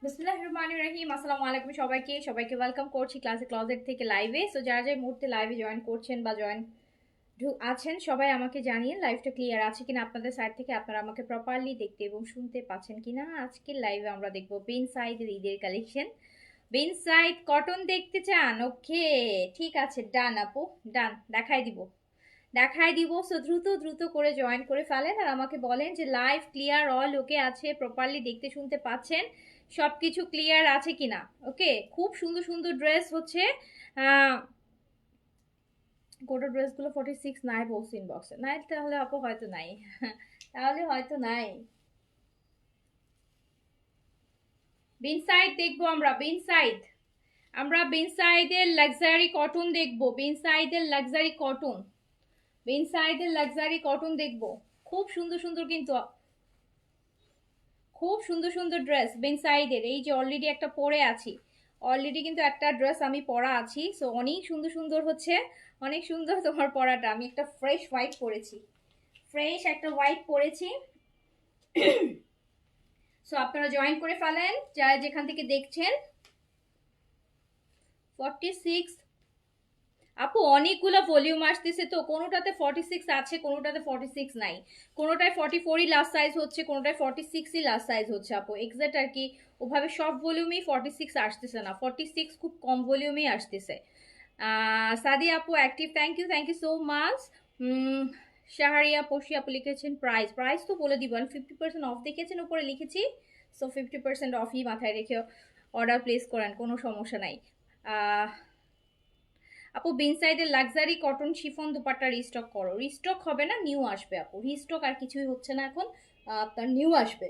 বিসমিল্লাহির রহমানির রহিম। আসসালামু আলাইকুম সবাইকে ওয়েলকাম করছি ক্লাসে ক্লজেট থেকে লাইভে। সো যারা যারা মুহূর্তে লাইভে জয়েন করছেন বা জয়েন আছেন সবাই আমাকে জানিয়ে লাইভটা ক্লিয়ার আছে কিনা, আপনাদের সাইড থেকে আপনারা আমাকে প্রপারলি দেখতে এবং শুনতে পাচ্ছেন কিনা। আজকের লাইভে আমরা দেখবো বিন সাইদের ঈদের কালেকশন। বিন সাইদ কটন দেখতে চান? ওকে, ঠিক আছে, ডান আপু, ডান, দেখাই দিব। সো দ্রুত দ্রুত করে জয়েন করে ফেলেন আর আমাকে বলেন যে লাইভ ক্লিয়ার, অল ওকে আছে, প্রপারলি দেখতে শুনতে পাচ্ছেন, সব কিছু ক্লিয়ার আছে কিনা। ওকে, খুব সুন্দর সুন্দর ড্রেস হচ্ছে। গোটা ড্রেসগুলো 46 নাই বলছি ইনবক্সে, নাই তাহলে আপু হয়তো নাই তাহলে হয়তো নাই। বিন সাইড দেখবো আমরা বিন সাইডের লাক্সারি কটন দেখবো, বিন সাইডের লাক্সারি কটন দেখবো। খুব সুন্দর সুন্দর কিন্তু, খুব সুন্দর সুন্দর ড্রেস বিন সাইডের। এই যে অলরেডি একটা পরে আছি, অলরেডি কিন্তু একটা ড্রেস আমি পরা আছি। সো অনেক সুন্দর সুন্দর হচ্ছে, অনেক সুন্দর তোমার পরাটা। আমি একটা ফ্রেশ হোয়াইট পরেছি, ফ্রেশ একটা হোয়াইট পরেছি। সো আপনারা জয়েন করে ফেলেন যারা যেখান থেকে দেখছেন। 46 আপু অনেকগুলো ভলিউম আসতেছে, তো কোনোটাতে 46 আছে, কোনোটাতে 46 নাই, কোনোটায় 44ই লাস্ট সাইজ হচ্ছে, কোনোটায় 46ই লাস্ট সাইজ হচ্ছে। আপু এক্সাক্ট আর কি ওভাবে সব ভলিউমেই 46 আসতেছে না, 46 খুব কম ভলিউমেই আসতেছে। সাদি আপু active, thank you so much. Shahriya পশি আপু লিখেছেন প্রাইস, প্রাইস তো বলে দিব, 50% অফ দেখেছেন উপরে লিখেছি। সো 50% অফই মাথায় রেখে অর্ডার প্লেস করেন, কোনো সমস্যা নাই। আপু বিন সাইডের luxury cotton chiffon dupatta restock করো। রিস্টক হবে না, নিউ আসবে আপু, রিস্টক আর কিছুই হচ্ছে না এখন, আপনার নিউ আসবে।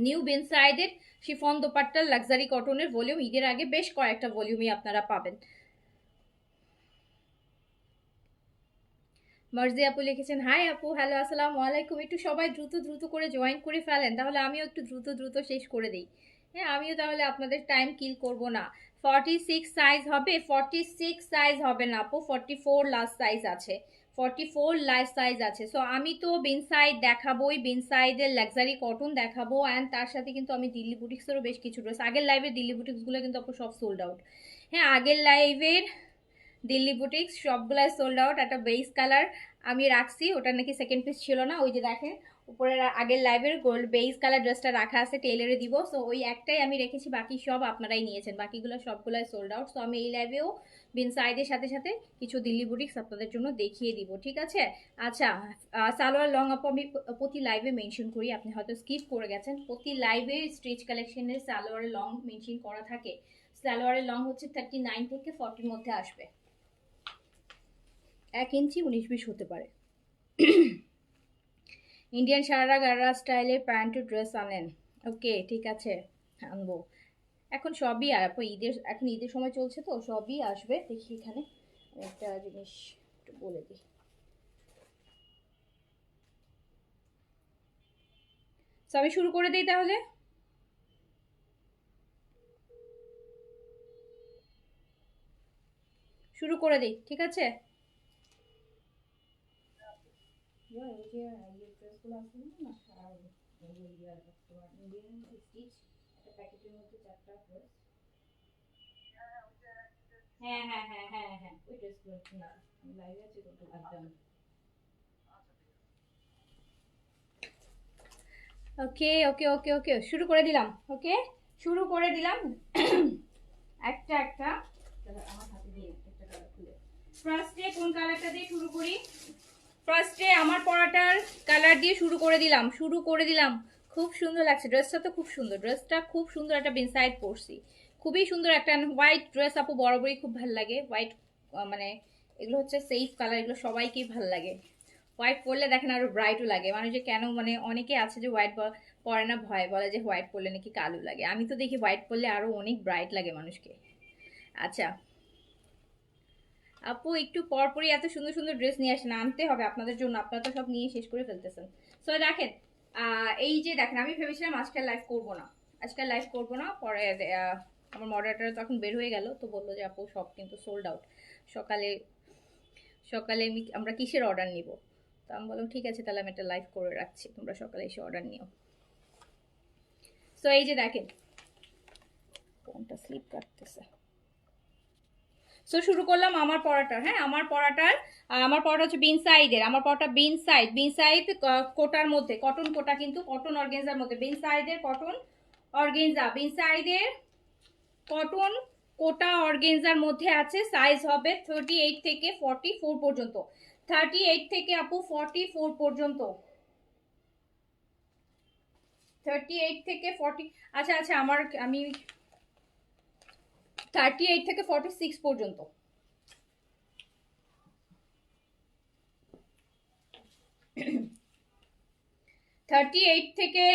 নিউ বিন সাইডের শিফন দুপাট্টার লাক্সারি কটনের ভলিউম ঈদের আগে বেশ কয়েকটা ভলিউমই আপনারা পাবেন। মার্জি আপু লিখেছেন হাই আপু, হ্যালো, আসসালামু আলাইকুম। একটু সবাই দ্রুত দ্রুত করে জয়েন করে ফেলেন, তাহলে আমিও একটু দ্রুত দ্রুত শেষ করে দিই। হ্যাঁ, আমিও তাহলে আপনাদের টাইম কিল করব না। 46 সাইজ হবে? 46 সাইজ হবে না আপু, 44 লাস্ট সাইজ আছে, 44 লাস্ট সাইজ আছে। সো আমি তো বিনসাইড দেখাবোই, বিনসাইডের লাক্সারি কটন দেখাবো, অ্যান্ড তার সাথে কিন্তু আমি দিল্লি বুটিক্সেরও বেশ কিছু ড্রেস, আগের লাইভের দিল্লি বুটিক্সগুলো কিন্তু আপু সব সোল্ড আউট। হ্যাঁ, আগের লাইভের দিল্লি বুটিক্স সবগুলাই সোল্ড আউট। একটা বেস কালার আমি রাখছি, ওটা নাকি সেকেন্ড পিস ছিল না, ওই যে দেখেন উপরে আগের লাইভের গোল্ড বেস কালার ড্রেসটা রাখা আছে, টেইলারে দিব। সো ওই একটাই আমি রেখেছি, বাকি সব আপনারাই নিয়েছেন, বাকিগুলো সবগুলাই সোল্ড আউট। সো আমি এই লাইভেও বিন সাইডের সাথে সাথে কিছু দিল্লি বুটিক্স আপনাদের জন্য দেখিয়ে দিব, ঠিক আছে। আচ্ছা, সালোয়ার লং আপু আমি প্রতি লাইভে মেনশন করি, আপনি হয়তো স্কিপ করে গেছেন। প্রতি লাইভে স্ট্রিচ কালেকশনের সালোয়ারের লং মেনশন করা থাকে। সালোয়ারের লং হচ্ছে 39 থেকে 40 মধ্যে আসবে, 1 ইঞ্চি 19-20 হতে পারে। ইন্ডিয়ান সারারা গারা স্টাইলের প্যান্ট ড্রেস আনেন? ওকে, ঠিক আছে, আনবো। এখন সবই আপু ঈদের, এখন ঈদের সময় চলছে তো সবই আসবে। দেখি এখানে একটা জিনিস একটু বলে দিই। আমি শুরু করে দিই তাহলে। শুরু করে দিই, ঠিক আছে। হ্যাঁ হ্যাঁ হ্যাঁ হ্যাঁ হ্যাঁ, ওই ড্রেসগুলো লাইভে আছে তো একদম। ওকে ওকে ওকে ওকে, শুরু করে দিলাম। ওকে, শুরু করে দিলাম। একটা একটা আমার হাতে দিয়ে একটা কালার খুলে, ফার্স্টে কোন কালারটা দিয়ে শুরু করি? ফার্স্টে আমার পরাটার কালার দিয়ে শুরু করে দিলাম। খুব সুন্দর লাগছে ড্রেসটা, তো খুব সুন্দর, ড্রেসটা খুব সুন্দর, একটা বিনসাইড পরছি, খুবই সুন্দর একটা হোয়াইট ড্রেস আপু, বরাবরই খুব ভালো লাগে হোয়াইট। মানে এগুলো হচ্ছে সেফ কালার, এগুলো সবাইকেই ভালো লাগে। হোয়াইট পরলে দেখেন আরো ব্রাইটও লাগে। মানুষ যে কেন, মানে অনেকে আছে যে হোয়াইট পরে না, ভয় বলে যে হোয়াইট পরলে নাকি কালো লাগে। আমি তো দেখি হোয়াইট পরলে আরো অনেক ব্রাইট লাগে মানুষকে। আচ্ছা আপু, একটু পরপরই এত সুন্দর সুন্দর ড্রেস নিয়ে আসেন, আনতে হবে আপনাদের জন্য, আপনারা তো সব নিয়ে শেষ করে ফেলতেছেন। সো দেখেন, এই যে দেখেন, আমি ভেবেছিলাম আজকাল লাইভ করব না, পরে আমার মডারেটর তখন বের হয়ে গেল, তো বললো যে আপু সব কিন্তু সোল্ড আউট। সকালে সকালে আমরা কিসের অর্ডার নিব? তো আমি বললাম ঠিক আছে, তাহলে আমি একটা লাইভ করে রাখছি, তোমরা সকালে এসে অর্ডার নিও। সো এই যে দেখেন কোনটা স্লিপ কাটতেছে। সো শুরু করলাম আমার পরাটার। হ্যাঁ, আমার পরাটা হচ্ছে বিন সাইডের। আমার পরাটা বিন সাইড কোটার মধ্যে, কটন কোটা, কিন্তু কটন অর্গেনজার মধ্যে। বিন সাইডের কটন অর্গেনজা, বিন সাইডের কটন কোটা অর্গেনজার মধ্যে আছে। সাইজ হবে 38 থেকে 44 পর্যন্ত। 38 থেকে আপু 44 পর্যন্ত। 38 থেকে 40, আচ্ছা আচ্ছা, আমি 38 থেকে 46 পর্যন্ত। 38 থেকে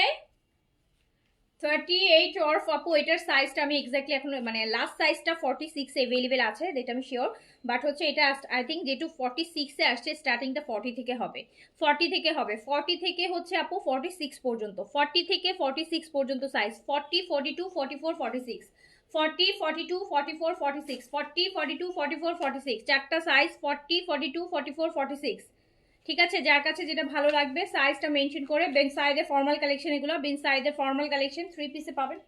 38 অর আপু এটার সাইজটা আমি এক্স্যাক্টলি এখন মানে লাস্ট সাইজটা 46 अवेलेबल আছে, যেটা আমি শিওর। বাট হচ্ছে এটা আই থিঙ্ক যেটু 46 এ আসছে, স্টার্টিংটা 40 থেকে হবে। 40 থেকে হবে, 40 থেকে হচ্ছে আপু 46 পর্যন্ত। 40 থেকে 46 পর্যন্ত সাইজ। 40, 42, 44, 46, 40, 42, 44, 46, 40, 42, 44, 46, চারটা সাইজ। 40, 42, 44, 46। ঠিক আছে, যার কাছে যেটা ভালো লাগবে সাইজটা মেনশন করে। বেন সাইডের ফর্মাল কালেকশন, এগুলো বেন সাইডের ফর্মাল কালেকশন 3 পিসে পাবেন।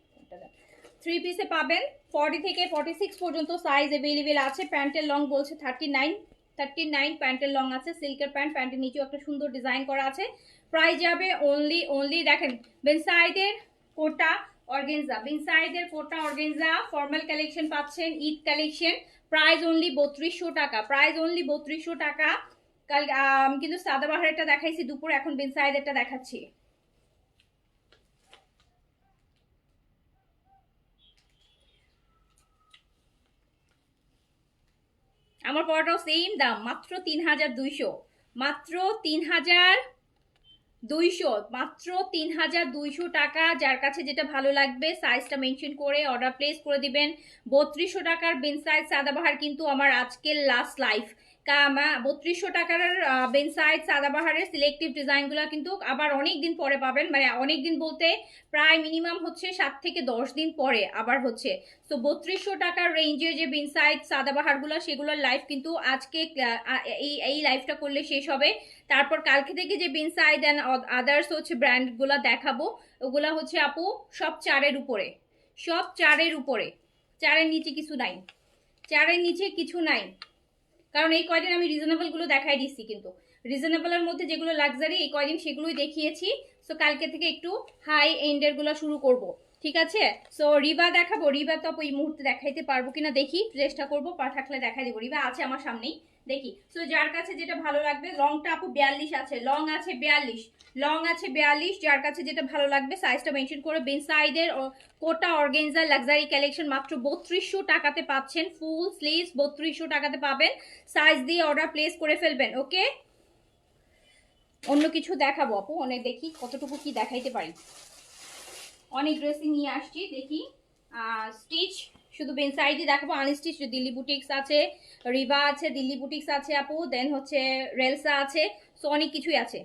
3 পিসে পাবেন। 40 থেকে 46 পর্যন্ত সাইজ अवेलेबल আছে। প্যান্টের লং বলছে 39 প্যান্টের লং আছে। সিল্কের প্যান্ট, প্যান্টের নিচেও একটা সুন্দর ডিজাইন করা আছে। প্রাইস যাবে অনলি দেখেন বেন সাইডের কোটা অর্গেনজা, বেন সাইডের কোটা অর্গেনজা ফর্মাল কালেকশন পাচ্ছেন, ঈদ কালেকশন। প্রাইস অনলি 3200 টাকা, প্রাইস অনলি 3200 টাকা। কাল আমি কিন্তু সাদাবাহারেরটা দেখাইছি দুপুর, এখন বিন সাইডেরটা দেখাচ্ছি। আমার পড়াটাও সেম দাম, মাত্র 3200, মাত্র 3200, মাত্র 3200 টাকা। যার কাছে যেটা ভালো লাগবে সাইজটা মেনশন করে অর্ডার প্লেস করে দিবেন। 3200 টাকার বিন সাইজ সাদাবাহার কিন্তু আমার আজকের লাস্ট লাইফ। 3200 টাকার বেন সাইড সাদাবাহারের সিলেক্টিভ ডিজাইনগুলো কিন্তু আবার অনেক দিন পরে পাবেন, মানে অনেক দিন বলতে প্রায় মিনিমাম হচ্ছে 7 থেকে 10 দিন পরে আবার হচ্ছে। তো 3200 টাকার রেঞ্জের যে বিন সাইড সাদাবাহারগুলো, সেগুলোর লাইফ কিন্তু আজকে এই লাইফটা করলে শেষ হবে। তারপর কালকে থেকে যে বিন সাইড অ্যান্ড আদার্স হচ্ছে ব্র্যান্ডগুলো দেখাবো, ওগুলা হচ্ছে আপু সব 4-এর উপরে, সব 4-এর উপরে। 4-এর নিচে কিছু নাই, 4-এর নিচে কিছু নাই। কারণ এই কয়দিন আমি রিজনেবল গুলো দেখাই দিচ্ছি, কিন্তু রিজনেবলের মধ্যে যেগুলো লাক্সারি এই কয়দিন সেগুলোই দেখিয়েছি। সো কালকে থেকে একটু হাই এন্ডের গুলো শুরু করব, ঠিক আছে। সো রিবা দেখাবো, রিবা তো এই মুহূর্তে দেখাইতে পারবো কিনা দেখি, চেষ্টা করবো, পা থাকলে দেখাই দেবো। রিবা আছে আমার সামনেই, দেখি। সো যার কাছে যেটা ভালো লাগবে, লংটা আপু 42 আছে, লং আছে 42, লং আছে 42। যার কাছে যেটা ভালো লাগবে সাইজটা মেনশন করে। বেন সাইডের কোটা অর্গেনজা লাক্সারি কালেকশন মাত্র 3200 টাকাতে পাচ্ছেন। ফুল স্লিভস 3200 টাকাতে পাবেন। সাইজ দিয়ে অর্ডার প্লেস করে ফেলবেন, ওকে। অন্য কিছু দেখাবো আপু, অনেক দেখি কতটুকু কি দেখাইতে পারি। অনেক ড্রেসিং নিয়ে আসছি, দেখি। স্টিচ শুধু বেন সাইডে দেখাবো, আনস্টিচ দিল্লি বুটিক্স আছে, রিবা আছে, দিল্লি বুটিক্স আছে আপু, দেন হচ্ছে রেলসা আছে। সো অনেক কিছুই আছে।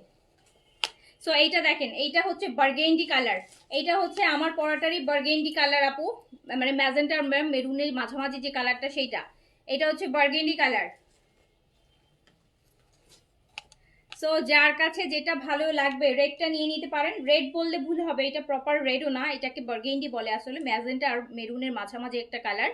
সো এইটা দেখেন, এইটা হচ্ছে বার্গেন্ডি কালার, এইটা হচ্ছে আমার পরাটারই বার্গেন্ডি কালার আপু, মানে ম্যাজেন্টার মেরুনের মাঝামাঝি যে কালারটা সেইটা, এটা হচ্ছে বার্গেন্ডি কালার। সো যার কাছে যেটা ভালো লাগবে রেডটা নিয়ে নিতে পারেন। রেড বললে ভুল হবে, এটা প্রপার রেডও না, এটাকে বার্গেন্ডি বলে আসলে, ম্যাজেন্টা আর মেরুনের মাঝামাঝি একটা কালার।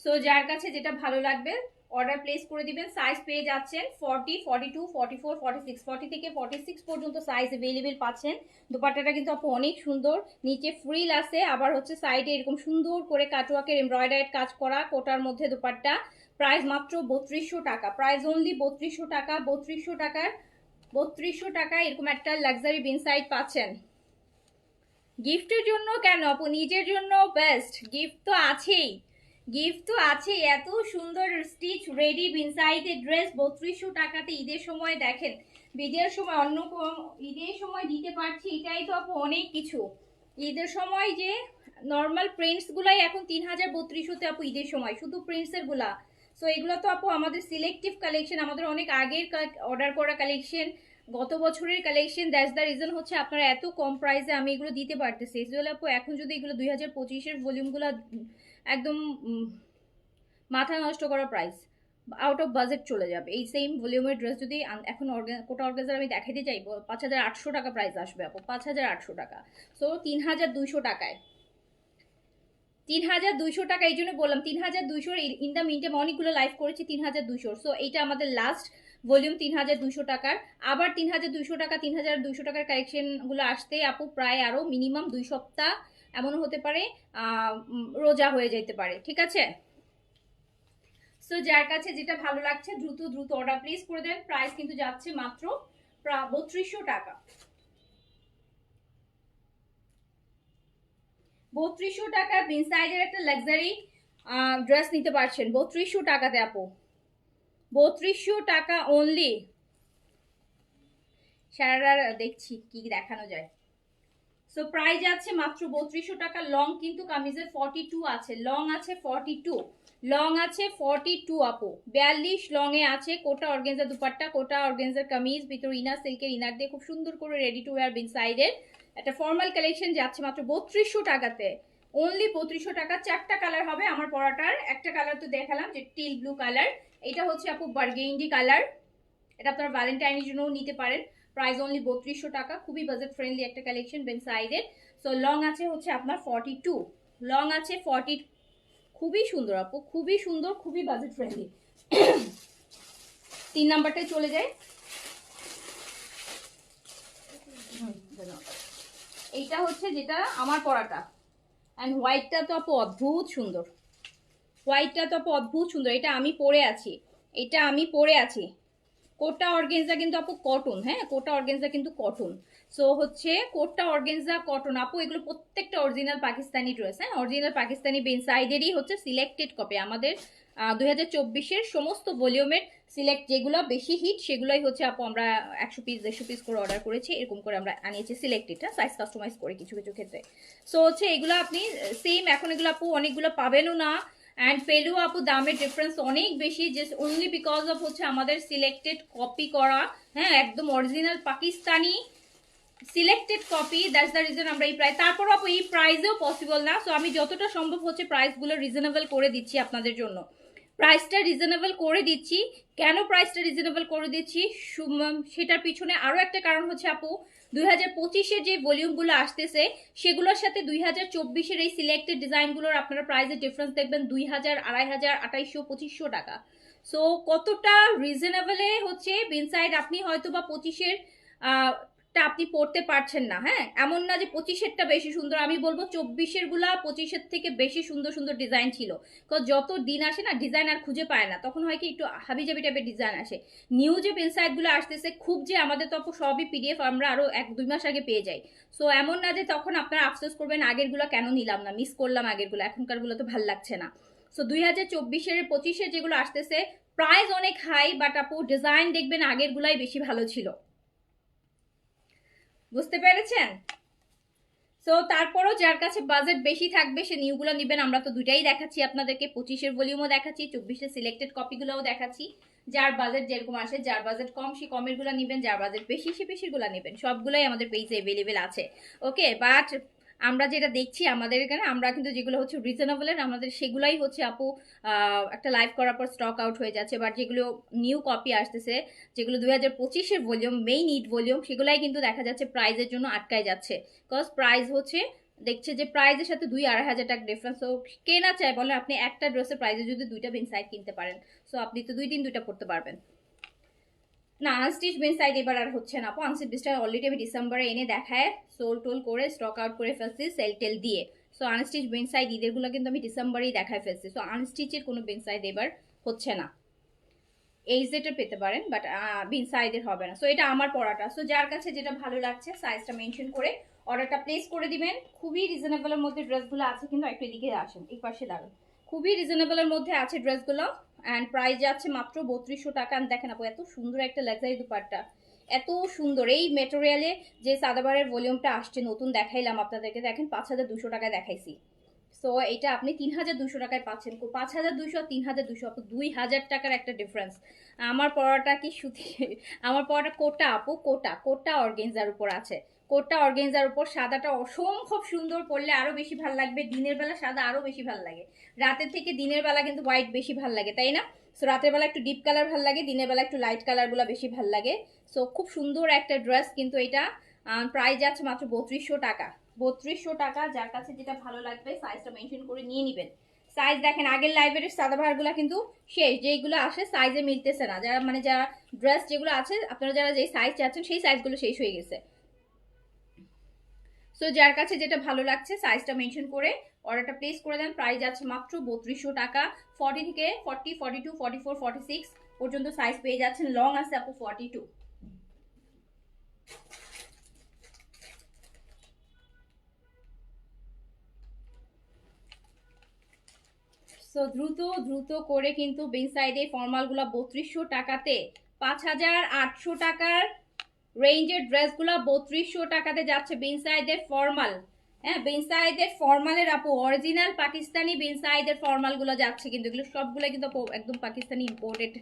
সো যার কাছে যেটা ভালো লাগবে অর্ডার প্লেস করে দিবেন। সাইজ পেয়ে যাচ্ছেন 40, 42, 44, 46, 40 থেকে 46 পর্যন্ত সাইজ अवेलेबल পাচ্ছেন। দোপাট্টাটা কিন্তু আপু অনেক সুন্দর, নিচে ফ্রিল আছে, আবার হচ্ছে সাইডে এরকম সুন্দর করে কাটওয়ার্কের এমব্রয়ডারি কাজ করা, কোটার মধ্যে দোপাট্টা। প্রাইস মাত্র 3200 টাকা, প্রাইস অনলি 3200 টাকা। 3200 টাকার 3200 টাকা এরকম একটা লাক্সারি বিন সাইড পাচ্ছেন। গিফটের জন্য কেন আপু, নিজের জন্য বেস্ট। গিফট তো আছেই, গিফট তো আছেই। এত সুন্দর স্টিচ রেডি বিন সাইডের ড্রেস 3200 টাকাতে ঈদের সময় দেখেন, ঈদের সময় অন্য ঈদের সময় দিতে পারছি, এটাই তো আপু অনেক কিছু। ঈদের সময় যে নর্মাল প্রিন্টস গুলাই এখন 3200-তে আপু ঈদের সময়, শুধু প্রিন্টসের গুলা। সো এগুলো তো আপু আমাদের সিলেক্টিভ কালেকশন, আমাদের অনেক আগের অর্ডার করা কালেকশন, গত বছরের কালেকশন। দ্যাটস দ্য রিজন হচ্ছে আপনারা এত কম প্রাইসে আমি এগুলো দিতে পারতেছি। এগুলো আপু এখন যদি এগুলো 2025-এর ভলিউমগুলো একদম মাথা নষ্ট করা প্রাইস, আউট অফ বাজেট চলে যাবে। এই সেম ভলিউমের ড্রেস যদি এখন কোটা অর্গানাইজার আমি দেখাইতে চাইবো, 5800 টাকা প্রাইস আসবে আপু, 5800 টাকা। সো 3200 টাকায় ৩,২০০ টাকা, এই জন্য বললাম ৩,২০০। ইন দ্য মিন টাইম অনেকগুলো লাইভ করেছি ৩,২০০। সো এইটা আমাদের লাস্ট ভলিউম ৩,২০০ টাকার। আবার ৩,২০০ টাকা ৩,২০০ টাকার কালেকশনগুলো আসতে আপু প্রায় আরও মিনিমাম 2 সপ্তাহ এমনও হতে পারে, রোজা হয়ে যেতে পারে, ঠিক আছে। সো যার কাছে যেটা ভালো লাগছে দ্রুত দ্রুত অর্ডার প্লেস করে দেন। প্রাইস কিন্তু যাচ্ছে মাত্র ৩২০০ টাকা। ৩২০০ টাকা বিন সাইজের একটা লাক্সারি ড্রেস নিতে পারছেন ৩২০০ টাকাতে আপু, ৩২০০ টাকা অনলি। সারা দেখছি কি দেখানো যায়। সো প্রাইস যাচ্ছে মাত্র ৩২০০ টাকা। লং কিন্তু কামিজের 42 আছে, লং আছে 42, লং আছে 42 আপু, 42 লং এ আছে। কোটা অর্গানজা দুপাট্টা, কোটা অর্গানজার কামিজ, ভিতর ইনার সিল্কের ইনার দিয়ে খুব সুন্দর করে রেডি টু ওয়্যার বিন সাইডের একটা ফর্মাল কালেকশন যাচ্ছে মাত্র ৩২০০ টাকাতে, অনলি ৩২০০ টাকা। 4টা কালার হবে আমার পরাটার। একটা কালার তো দেখালাম যে টিল ব্লু কালার, এটা হচ্ছে আপু বার্গেন্ডি কালার, এটা আপনারা ভ্যালেন্টাইনের জন্য নিতে পারেন। প্রাইস অনলি ৩২০০ টাকা, খুবই বাজেট ফ্রেন্ডলি একটা কালেকশন বেন সাইডের। সো লং আছে হচ্ছে আপনার 42, লং আছে 40, খুবই সুন্দর আপু, খুবই সুন্দর, খুবই বাজেট ফ্রেন্ডলি। 3 নাম্বারটায় চলে যায়। এইটা হচ্ছে যেটা আমার পরাটা, অ্যান্ড হোয়াইটটা তো আপু অদ্ভুত সুন্দর, হোয়াইটটা তো আপু অদ্ভুত সুন্দর। এটা আমি পরে আছি, এটা আমি পরে আছি। কোটা অর্গেনজা কিন্তু আপু কটন, হ্যাঁ কোটা অর্গেনজা কিন্তু কটন। সো হচ্ছে কোটা অর্গেনজা কটন আপু, এগুলো প্রত্যেকটা অরিজিনাল পাকিস্তানি ড্রেস, হ্যাঁ অরিজিনাল পাকিস্তানি বেন সাইডেরই হচ্ছে সিলেক্টেড কপি। আমাদের 2024-এর সমস্ত ভলিউমের সিলেক্ট যেগুলো বেশি হিট সেগুলোই হচ্ছে আপু আমরা 100 পিস 150 পিস করে অর্ডার করেছি, এরকম করে আমরা আনিয়েছি সিলেক্টেড, হ্যাঁ সাইজ কাস্টমাইজ করে কিছু কিছু ক্ষেত্রে। সো হচ্ছে এগুলো আপনি সেম এখন এগুলো আপু অনেকগুলো পাবেনও না, অ্যান্ড পেলেও আপু দামের ডিফারেন্স অনেক বেশি, জাস্ট অনলি বিকজ অফ হচ্ছে আমাদের সিলেক্টেড কপি করা, হ্যাঁ একদম original Pakistani selected copy, that's the reason আমরা এই প্রাইস। তারপর আপু এই প্রাইসেও পসিবল না, সো আমি যতটা সম্ভব হচ্ছে প্রাইসগুলো রিজনেবল করে দিচ্ছি আপনাদের জন্য, প্রাইসটা রিজনেবল করে দিচ্ছি। কেন প্রাইসটা রিজনেবল করে দিচ্ছি সেটার পিছনে আরও একটা কারণ হচ্ছে আপু 2025-এ যে ভলিউমগুলো আসতেছে সেগুলোর সাথে 2024-এর এই সিলেক্টেড ডিজাইনগুলোর আপনারা প্রাইসের ডিফারেন্স দেখবেন 2000, 2500, 2800, 2500 টাকা। সো কতটা রিজনেবলে হচ্ছে বিনসাইড আপনি হয়তো বা 25-এর আপনি পড়তে পারছেন না, হ্যাঁ এমন না যে 25-এরটা বেশি সুন্দর, আমি বলবো 24-এর গুলা 25-এর থেকে বেশি সুন্দর সুন্দর ডিজাইন ছিল। যত দিন আসে না ডিজাইন আর খুঁজে পায় না, তখন হয় কি একটু হাবিজাবি টাইপের ডিজাইন আসে। নিউ যে পেনসাইট গুলো আসতেছে খুব যে আমাদের তো সবই পিডিএফ আমরা আরো 1-2 মাস আগে পেয়ে যাই। সো এমন না যে তখন আপনারা আফসোস করবেন আগের গুলো কেন নিলাম না, মিস করলাম আগের গুলো, এখনকার গুলো তো ভাল লাগছে না। সো 2024-এর 25-এর যেগুলো আসতেছে প্রাইস অনেক হাই, বাট আপু ডিজাইন দেখবেন আগের গুলাই বেশি ভালো ছিল, বুঝতে পেরেছেন। সো তারপরও যার কাছে বাজেট বেশি থাকবে সে নিউগুলো নেবেন। আমরা তো দুটাই দেখাচ্ছি আপনাদেরকে, 25-এর ভলিউমও দেখাচ্ছি, 24-এর সিলেক্টেড কপিগুলোও দেখাচ্ছি। যার বাজেট যেরকম আসে, যার বাজেট কম সে কমের গুলো নেবেন, যার বাজেট বেশি সে বেশির গুলো নেবেন, সবগুলোই আমাদের পেজে অ্যাভেলেবেল আছে। ওকে, বাট আমরা যেটা দেখছি আমাদের এখানে আমরা কিন্তু যেগুলো হচ্ছে রিজনেবলের আমাদের সেগুলাই হচ্ছে আপু একটা লাইভ করার পর স্টক আউট হয়ে যাচ্ছে, বাট যেগুলো নিউ কপি আসতেছে যেগুলো 2025-এর ভলিউম মেইন ইট ভলিউম সেগুলাই কিন্তু দেখা যাচ্ছে প্রাইজের জন্য আটকায় যাচ্ছে। বিকজ প্রাইস হচ্ছে দেখছে যে প্রাইজের সাথে 2-2,500 টাকা ডিফারেন্স। তো কে না চায় বলে আপনি একটা ড্রেসের প্রাইজে যদি দুইটা বেনসাইড কিনতে পারেন, সো আপনি তো 2 দিন 2টা পড়তে পারবেন না। আনস্টিচ বেনসাইড এবার আর হচ্ছে না আপু, আনস্টিচটা অলরেডি আমি ডিসেম্বরে এনে দেখায় সোল টোল করে স্টক আউট করে ফেলছি সেল টেল দিয়ে। সো আনস্টিচ বেনসাইড ঈদেরগুলো কিন্তু আমি ডিসেম্বরেই দেখায় ফেলছি। সো আনস্টিচের কোনো বেনসাইড এবার হচ্ছে না, এইজেটের পেতে পারেন বাট বিন সাইজের হবে না। সো এটা আমার পড়াটা। সো যার কাছে যেটা ভালো লাগছে সাইজটা মেনশন করে অর্ডারটা প্লেস করে দিবেন। খুবই রিজনেবলের মধ্যে ড্রেসগুলো আছে, কিন্তু একটু এদিকে আসেন, এই পাশে দাঁড়ান। খুবই রিজনেবলের মধ্যে আছে ড্রেসগুলো, অ্যান্ড প্রাইস যাচ্ছে মাত্র 3200 টাকা। দেখেন আপু এত সুন্দর একটা লাক্সারি দুপাট্টা, এত সুন্দর এই মেটেরিয়ালে যে সাদাবারের ভলিউমটা আসছে নতুন দেখাইলাম আপনাদেরকে, দেখেন 5200 টাকায় দেখাইছি। সো এটা আপনি 3200 টাকায় পাচ্ছেন। 5200 আর 3200 আপু 2000 টাকার একটা ডিফারেন্স। আমার পড়াটা কি সুতি, আমার পড়াটা কোটা আপু, কোটা কোটা অর্গেনজার উপর আছে, কোটা অর্গেনজার উপর সাদাটা অসম্ভব সুন্দর, পরলে আরো বেশি ভালো লাগবে। দিনের বেলা সাদা আরো বেশি ভালো লাগে, রাতের থেকে দিনের বেলা কিন্তু হোয়াইট বেশি ভালো লাগে, তাই না? সো রাতের বেলা একটু ডিপ কালার ভালো লাগে, দিনের বেলা একটু লাইট কালারগুলো বেশি ভালো লাগে। সো খুব সুন্দর একটা ড্রেস কিন্তু এটা প্রাইস যাচ্ছে মাত্র 3200 টাকা। 3200 টাকা, যার কাছে যেটা ভালো লাগবে সাইজটা মেনশন করে নিয়ে নেবেন। সাইজ দেখেন আগের লাইব্রেরির সাদাবাহারগুলো কিন্তু শেষ, যেগুলো আসে সাইজে মিলতেছে না, যারা মানে যারা ড্রেস যেগুলো আছে আপনারা যারা যেই সাইজ চাচ্ছেন সেই সাইজগুলো শেষ হয়ে গেছে। সো যার কাছে যেটা ভালো লাগছে সাইজটা মেনশন করে অর্ডারটা প্লেস করে দেন। প্রাইস আছে মাত্র 3200 টাকা। 40 থেকে 40, 42, 44, 46 পর্যন্ত সাইজ পেয়ে যাচ্ছেন। লং আছে আপু 42। সো দ্রুত দ্রুত করে কিন্তু বিন সাইডে ফর্মালগুলো 3200 টাকাতে, 5800 টাকার রেঞ্জের ড্রেসগুলো 3200 টাকাতে যাচ্ছে বিন সাইডের ফর্মাল। হ্যাঁ, বিন সাইডের ফর্মালের আপু অরিজিনাল পাকিস্তানি বিন সাইডের ফর্মালগুলো যাচ্ছে, কিন্তু এগুলো সবগুলো কিন্তু একদম পাকিস্তানি ইম্পোর্টেড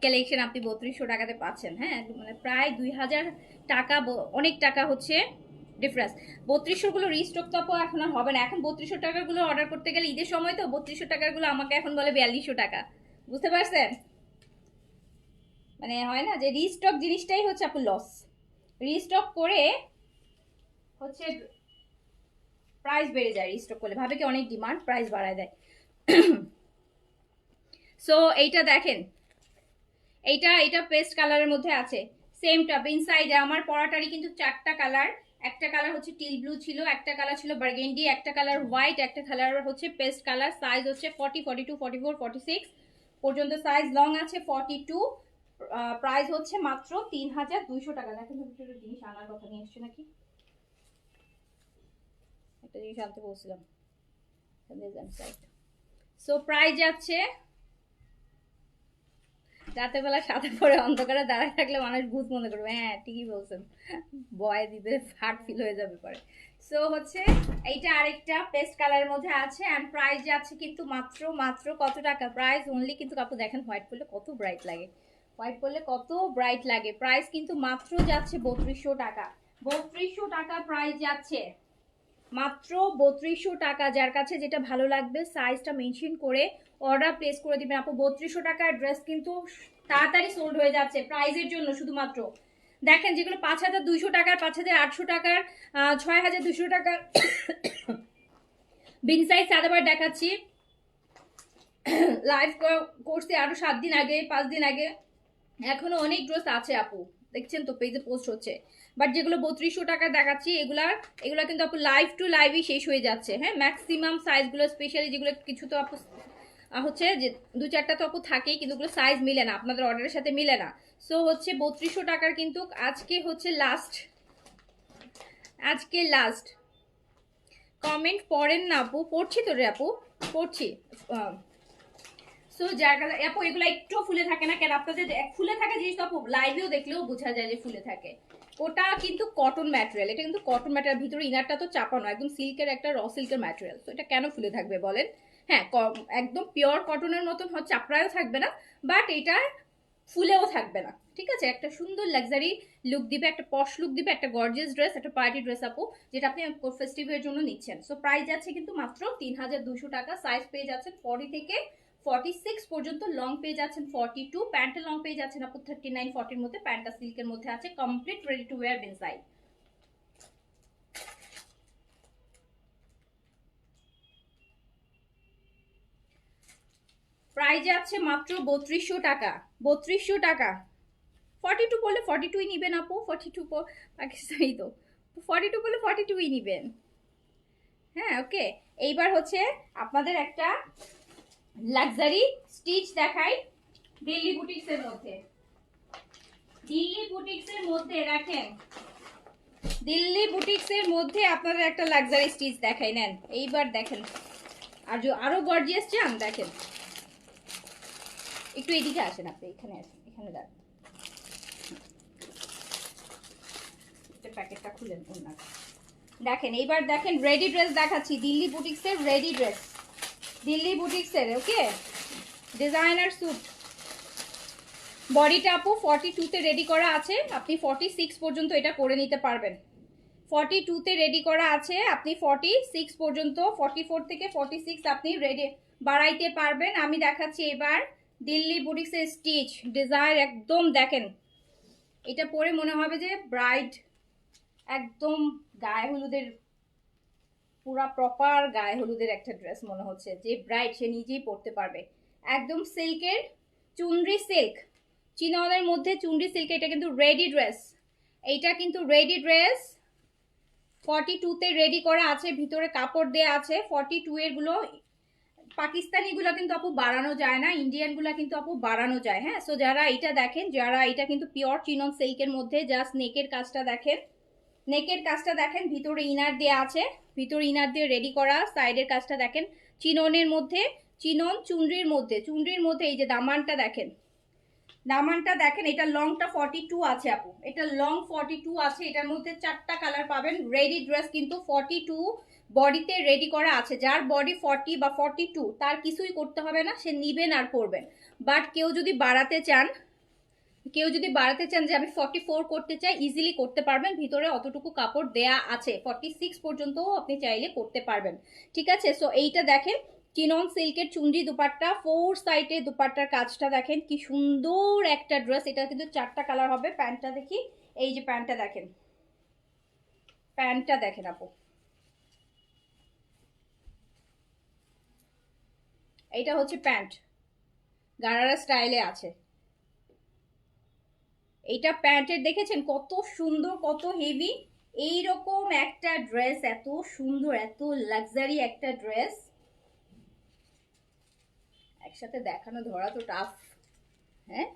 কালেকশন আপনি 3200 টাকাতে পাচ্ছেন। হ্যাঁ, মানে প্রায় 2000 টাকা, অনেক টাকা হচ্ছে ডিফারেন্স। 3200 গুলো রিস্টক তো এখন আর হবে না। এখন 3200 টাকার গুলো অর্ডার করতে গেলে ঈদের সময় তো 3200 টাকার গুলো আমাকে এখন বলে 4200 টাকা, বুঝতে পারছেন? মানে হয় না যে রিস্টক জিনিসটাই হচ্ছে আপু লস। রিস্টক করে হচ্ছে প্রাইস বেড়ে যায়, রিস্টক করলে ভাবে কি অনেক ডিমান্ড, প্রাইস বাড়ায় দেয়। সো এইটা দেখেন, এটা পেস্ট কালারের মধ্যে আছে, সেম টপ ইনসাইডে আমার পরাটারই কিন্তু 4টা কালার। একটা কালার হচ্ছে টিল ব্লু ছিল, একটা কালার ছিল বার্গেন্ডি, একটা কালার হোয়াইট, একটা কালার হচ্ছে পেস্ট কালার। সাইজ হচ্ছে 40, 42, 44, 46 পর্যন্ত সাইজ। লং আছে 42। প্রাইস হচ্ছে মাত্র 3200 টাকা। দেখেন একটা জিনিস আনার কথা নিয়ে এসছে নাকি, একটা জিনিস আনতে বলছিলাম। সো প্রাইস যাচ্ছে, রাতের বেলা সাদা পরে অন্ধকারে দাঁড়ায় থাকলে মানুষ ভূত মনে করবে। হ্যাঁ ঠিকই বলছেন, ভয় দিতে হার্ট ফিল হয়ে যাবে পরে। সো হচ্ছে এইটা আরেকটা পেস্ট কালারের মধ্যে আছে এন্ড প্রাইস যাচ্ছে কিন্তু মাত্র মাত্র কত টাকা, প্রাইস অনলি কিন্তু আপু দেখেন হোয়াইট করলে কত ব্রাইট লাগে, হোয়াইট করলে কত ব্রাইট লাগে। প্রাইস কিন্তু মাত্র যাচ্ছে 3200 টাকা। 3200 টাকা প্রাইস যাচ্ছে মাত্র 3200 টাকা। যার কাছে যেটা ভালো লাগবে সাইজটা মেনশন করে অর্ডার প্লেস করে দিবেন আপু। 3200 টাকার ড্রেস কিন্তু তাড়াতাড়ি সোল্ড হয়ে যাচ্ছে প্রাইজের জন্য শুধুমাত্র। দেখেন যেগুলো 5200 টাকার, 5800 টাকার, 6200 টাকার বিন সাইজ সাদাবার দেখাচ্ছি লাইভ করছে আরো 7 দিন আগে, 5 দিন আগে। এখনো অনেক ড্রেস আছে আপু, দেখছেন তো পেজে পোস্ট হচ্ছে। বাট যেগুলো 3200 টাকা দেখাচ্ছি এগুলা কিন্তু আপু লাইভ টু লাইভই শেষ হয়ে যাচ্ছে। হ্যাঁ, ম্যাক্সিমাম সাইজগুলো স্পেশালি যেগুলো কিছু তো আপু হচ্ছে যে 2-4টা তো আপু থাকেই, কিন্তু ওগুলো সাইজ মিলে না, আপনাদের অর্ডারের সাথে মিলে না। সো হচ্ছে 3200 টাকার কিন্তু আজকে হচ্ছে লাস্ট কমেন্ট পড়েন না আপু? পড়ছি তো রে আপু, পড়ছি। সো যার কাছে আপু এগুলো একটু ফুলে থাকে না কেন, আপনাদের ফুলে থাকা জিনিস তো আপু লাইভেও দেখলেও বোঝা যায় যে ফুলে থাকে। ওটা কিন্তু কটন ম্যাটেরিয়াল, এটা কিন্তু কটন ম্যাটেরিয়াল, ভিতরে ইনারটা তো চাপানো একদম সিল্কের, একটা র সিল্কের ম্যাটেরিয়াল। তো এটা কেন ফুলে থাকবে বলেন? হ্যাঁ, একদম পিওর কটনের মতন চাপড়ায়ও থাকবে না, বাট এটা ফুলেও থাকবে না। ঠিক আছে, একটা সুন্দর লাক্সারি লুক দিবে, একটা পশ লুক দিবে, একটা গর্জিয়াস ড্রেস, একটা পার্টি ড্রেস আপু, যেটা আপনি ফেস্টিভের জন্য নিচ্ছেন। সো প্রাইস যাচ্ছে কিন্তু মাত্র 3200 টাকা। সাইজ পেয়ে যাচ্ছেন 40 থেকে 46 পর্যন্ত, লং পেয়ে যাচ্ছেন 42, প্যান্টের লং পেয়ে যাচ্ছেন আপু 39, 40 মধ্যে। প্যান্টটা সিল্কের মধ্যে আছে, কমপ্লিট রেডি টু ওয়্যার বিন সাইজ। প্রাইস যাচ্ছে মাত্র 3200 টাকা। 3200 টাকা। 42 বললে 42ই নিবেন আপু, 42 পাকিস্তানি তো, 42 বললে 42ই নিবেন। হ্যাঁ ওকে, এইবার হচ্ছে আপনাদের একটা লাক্সারি স্টিচ দেখাই দিল্লি বুটিক্সের মধ্যে। দিল্লি বুটিক্সের মধ্যে রাখেন, দিল্লি বুটিক্সের মধ্যে আপনাদের একটা লাক্সারি স্টিচ দেখাই, নেন এইবার দেখেন। আর আরো গর্জিয়াস চান দেখেন, একটু এদিকে আসেন আপনি, এখানে আসেন, এখানে দাঁড়ান, প্যাকেটটা খুলেন ওনার। দেখেন এইবার দেখেন রেডি ড্রেস দেখাচ্ছি, দিল্লি বুটিক্সের রেডি ড্রেস, দিল্লি বুটিক্সের ওকে ডিজাইনার স্যুট। বডিটা আপু 42-তে রেডি করা আছে, আপনি 46 পর্যন্ত এটা করে নিতে পারবেন। 42-তে রেডি করা আছে, আপনি 46 পর্যন্ত, 44 থেকে 46 আপনি রেডি বাড়াইতে পারবেন। আমি দেখাচ্ছি এবার দিল্লি বুটিক্সের স্টিচ ডিজাইন, একদম দেখেন এটা পরে মনে হবে যে ব্রাইড একদম গায়ে হলুদের, পুরা প্রপার গায়ে হলুদের একটা ড্রেস মনে হচ্ছে। যে ব্রাইড সে নিজেই পরতে পারবে। একদম সিল্কের, চুনরি সিল্ক, চিননের মধ্যে চুনরি সিল্ক। এটা কিন্তু রেডি ড্রেস, এইটা কিন্তু রেডি ড্রেস। 42-তে রেডি করা আছে, ভিতরে কাপড় দেয়া আছে। 42 এর গুলো পাকিস্তানি গুলো কিন্তু আপু বাড়ানো যায় না, ইন্ডিয়ান গুলা কিন্তু আপু বাড়ানো যায়। হ্যাঁ, সো যারা এটা দেখেন, যারা এটা কিন্তু পিওর চিনন সিল্কের মধ্যে, জাস্ট নেকের কাজটা দেখেন, নেকের কাজটা দেখেন, ভিতরে ইনার দেওয়া আছে, ভিতরে ইনার দিয়ে রেডি করা। সাইডের কাজটা দেখেন, চিননের মধ্যে, চিনন চুনরির মধ্যে, চুনরির মধ্যে এই যে দামানটা দেখেন, দামানটা দেখেন। এটা লংটা 42 আছে আপু, এটা লং 42 আছে। এটার মধ্যে 4টা কালার পাবেন। রেডি ড্রেস কিন্তু 42 বডিতে রেডি করা আছে। যার বডি 40 বা 42 তার কিছুই করতে হবে না, সে নিবেন আর পরবেন। বাট কেউ যদি বাড়াতে চান, কেউ যদি বাড়াতে চান যে আমি 44 করতে চাই, ইজিলি করতে পারবেন। ভিতরে অতটুকু কাপড় দেয়া আছে, 46 পর্যন্তও আপনি চাইলে করতে পারবেন। ঠিক আছে, সো এইটা দেখেন, চিনন সিল্কের চুনরি দুপাট্টা, 4 সাইডে দুপাট্টার কাজটা দেখেন, কি সুন্দর একটা ড্রেস। এটা কিন্তু 4টা কালার হবে। প্যান্টটা দেখি, এই যে প্যান্টটা দেখেন, প্যান্টটা দেখেন আপু, এইটা হচ্ছে প্যান্ট, গারারা স্টাইলে আছে। এইটা প্যান্টের দেখেছেন কত সুন্দর, কত হেভি। এইরকম একটা ড্রেস, এত সুন্দর, এত লাক্সারি একটা ড্রেস একসাথে দেখানো ধরা তো টাফ। হ্যাঁ,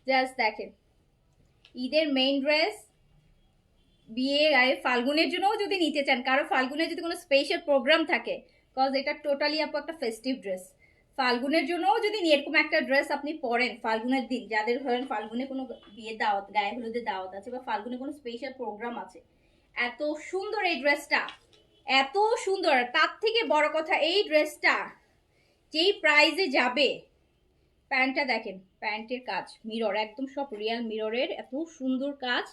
জাস্ট দেখেন, ঈদের মেইন ড্রেস, বিয়ের আগে ফাল্গুনের জন্যও যদি নিতে চান, কারো ফাল্গুনের যদি কোনো স্পেশাল প্রোগ্রাম থাকে, কজ এটা টোটালি আপু একটা ফেস্টিভ ড্রেস। ফাল্গুনের জন্যও যদি এরকম একটা ড্রেস আপনি পরেন, ফাল্গুনের দিন যাদের ধরেন ফাল্গুনে কোনো বিয়ের দাওয়াত, গায়ে হলুদের দাওয়াত আছে, বা ফাল্গুনে কোনো স্পেশাল প্রোগ্রাম আছে, এত সুন্দর এই ড্রেসটা, এত সুন্দর। তার থেকে বড় কথা, এই ড্রেসটা যেই প্রাইজে যাবে, প্যান্টটা দেখেন, প্যান্টের কাজ মিরর, একদম সব রিয়েল মিররের, এত সুন্দর কাজ।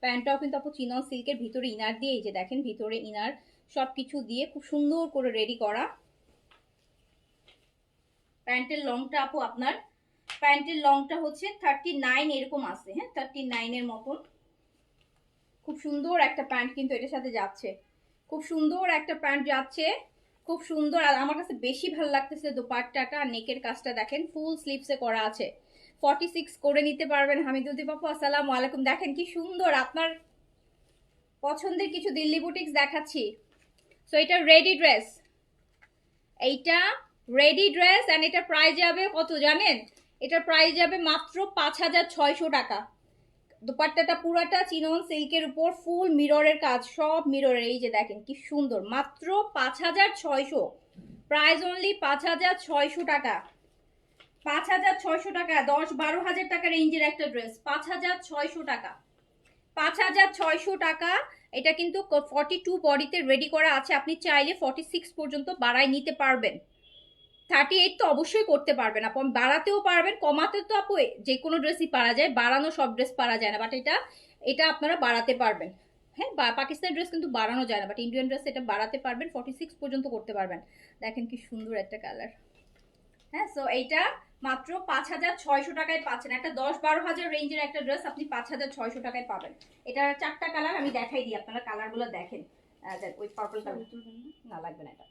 প্যান্টটাও কিন্তু আপু চিনন সিল্কের, ভিতরে ইনার দিয়ে, এই যে দেখেন ভিতরে ইনার সব কিছু দিয়ে খুব সুন্দর করে রেডি করা। প্যান্টের লংটা আপু আপনার, প্যান্টের লংটা হচ্ছে 39 এরকম আছে। হ্যাঁ, 39 এর মতন। খুব সুন্দর একটা প্যান্ট কিন্তু এটার সাথে যাচ্ছে, খুব সুন্দর একটা প্যান্ট যাচ্ছে, খুব সুন্দর। আর আমার কাছে বেশি ভালো লাগতেছে দোপাট্টাটা, নেকের কাজটা দেখেন, ফুল স্লিভসে করা আছে। 46 করে নিতে পারবেন। হামিদুদ্দিন বাপু আসসালামু আলাইকুম। দেখেন কি সুন্দর, আপনার পছন্দের কিছু দিল্লি বুটিক্স দেখাচ্ছি। সো এটা রেডি ড্রেস, এইটা রেডি ড্রেস, অ্যান্ড এটা প্রাইস যাবে কত জানেন? এটার প্রাইস যাবে মাত্র 5600 টাকা। দুপাট্টাটা পুরাটা চিনন সিল্কের উপর, ফুল মিররের কাজ, সব মিররের। এই যে দেখেন কি সুন্দর, মাত্র 5600, প্রাইস অনলি 5600 টাকা। 5600 টাকা, 10-12 হাজার টাকা রেঞ্জের একটা ড্রেস, 5600 টাকা, 5600 টাকা। এটা কিন্তু 42 বডিতে রেডি করা আছে, আপনি চাইলে 46 পর্যন্ত বাড়াই নিতে পারবেন। 38 তো অবশ্যই করতে পারবেন আপু, বাড়াতেও পারবেন, কমাতে তো আপু যে কোনো ড্রেসই পারা যায়, বাড়ানো সব ড্রেস পারা যায় না, বাট এটা, এটা আপনারা বাড়াতে পারবেন। হ্যাঁ, পাকিস্তানি ড্রেস কিন্তু বাড়ানো যায় না, বাট ইন্ডিয়ান ড্রেস এটা বাড়াতে পারবেন, 46 পর্যন্ত করতে পারবেন। দেখেন কি সুন্দর একটা কালার। হ্যাঁ, সো এইটা মাত্র 5600 টাকায় পাচ্ছেন। একটা 10-12 হাজার রেঞ্জের একটা ড্রেস আপনি 5600 টাকায় পাবেন। এটার 4টা কালার আমি দেখাই দিই, আপনারা কালারগুলো দেখেন। ওই পার্পল কালার না লাগবে না, এটা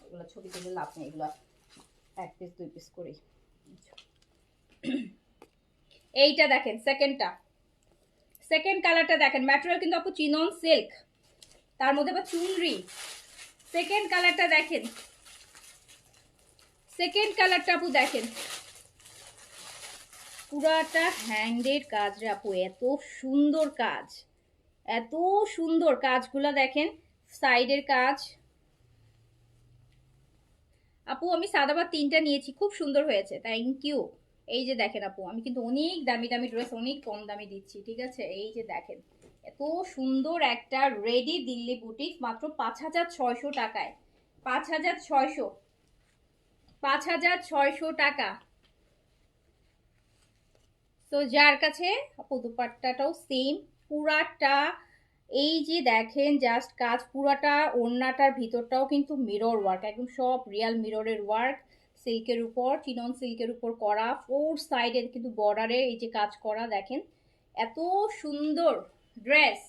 এগুলো ছবি তুলে লাভ নেই, এগুলো 1 পিস 2 পিস করি। এইটা দেখেন, সেকেন্ডটা, সেকেন্ড কালারটা দেখেন, ম্যাটেরিয়াল কিন্তু আপু চিনন সিল্ক, তার মধ্যে বা চুনরি। সেকেন্ড কালারটা দেখেন, সেকেন্ড কালারটা আপু দেখেন, পুরাটা হ্যান্ডের কাজ রে আপু, এত সুন্দর কাজ, এত সুন্দর কাজগুলা দেখেন, সাইডের কাজ। আপু আমি সাদাবাদ 3টা নিয়েছি, খুব সুন্দর হয়েছে, থ্যাংক ইউ। এই যে দেখেন আপু, আমি কিন্তু অনেক দামি দামি ড্রেস অনেক কম দামে দিচ্ছি, ঠিক আছে? এই যে দেখেন, এত সুন্দর একটা রেডি দিল্লি বুটিক, মাত্র 5600 টাকায়, 5600, 5600 টাকা। তো যার কাছে আপু, দুপাট্টাটাও সেম পুরাটা, এই যে দেখেন জাস্ট কাজ পুরাটা, ওড়নাটার ভিতরটাও কিন্তু মিরর ওয়ার্ক, একদম সব রিয়াল মিররের ওয়ার্ক, সিল্কের উপর, চিনন সিল্কের উপর করা, 4 সাইডে কিন্তু বর্ডারে এই যে কাজ করা দেখেন, এত সুন্দর। ড্রেস।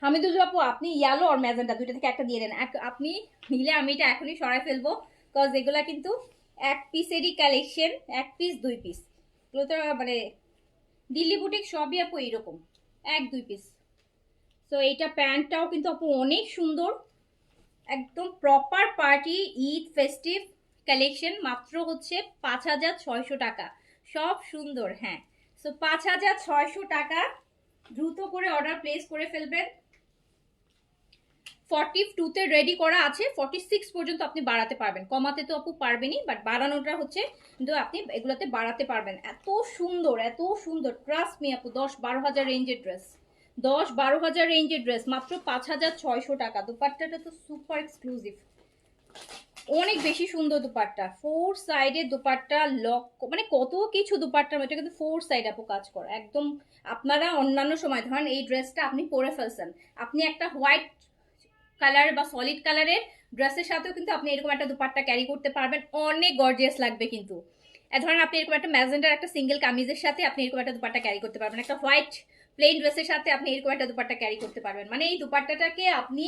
হামিদুল আপু আপনি ইয়েলো আর ম্যাজেন্টা দুইটা থেকে একটা দিয়ে দেন। আপনি নিলে আমি এটা এখনই সরাই ফেলবো, কজ এগুলা কিন্তু এক পিসেরই কালেকশন, এক পিস দুই পিস, এগুলো তো মানে দিল্লি বুটিক সবই আপু এইরকম এক দুই পিস। তো এইটা প্যান্টটাও কিন্তু আপু অনেক সুন্দর, একদম proper party Eid festive collection, মাত্র হচ্ছে 5,600 টাকা। সব সুন্দর, হ্যাঁ। সো 5,600 টাকা, দ্রুত করে অর্ডার প্লেস করে ফেলবেন। 42-তে রেডি করা আছে, 46 পর্যন্ত আপনি বাড়াতে পারবেন, কমাতে তো আপু পারবেনই, বাট বাড়ানোটা হচ্ছে কিন্তু আপনি এগুলোতে বাড়াতে পারবেন। এত সুন্দর, এত সুন্দর, ট্রাস্ট মি আপু, 10-12 হাজার রেঞ্জের ড্রেস, 10-12 হাজার রেঞ্জের ড্রেস, মাত্র 5,600 টাকা। দুপাট্টাটা তো সুপার এক্সক্লুসিভ, অনেক বেশি সুন্দর দুপাট্টা, 4 সাইডের দুপাট্টা, লক মানে কত কিছু দুপাট্টা, এটা কিন্তু 4 সাইড আপু কাজ করা একদম। আপনারা অন্যান্য সময় ধরেন এই ড্রেসটা আপনি পরে ফেলছেন, আপনি একটা হোয়াইট কালার বা সলিড কালারের ড্রেসের সাথেও কিন্তু আপনি এরকম একটা দুপাট্টা ক্যারি করতে পারবেন, অনেক গর্জিয়াস লাগবে কিন্তু। ধরেন আপনি এরকম একটা ম্যাজেন্ডার একটা সিঙ্গেল কামিজের সাথে আপনি এরকম একটা দুপাট্টা ক্যারি করতে পারবেন, একটা হোয়াইট প্লেন ড্রেসের সাথে আপনি এরকম একটা দুপাট্টা ক্যারি করতে পারবেন। মানে এই দুপাট্টাটাকে আপনি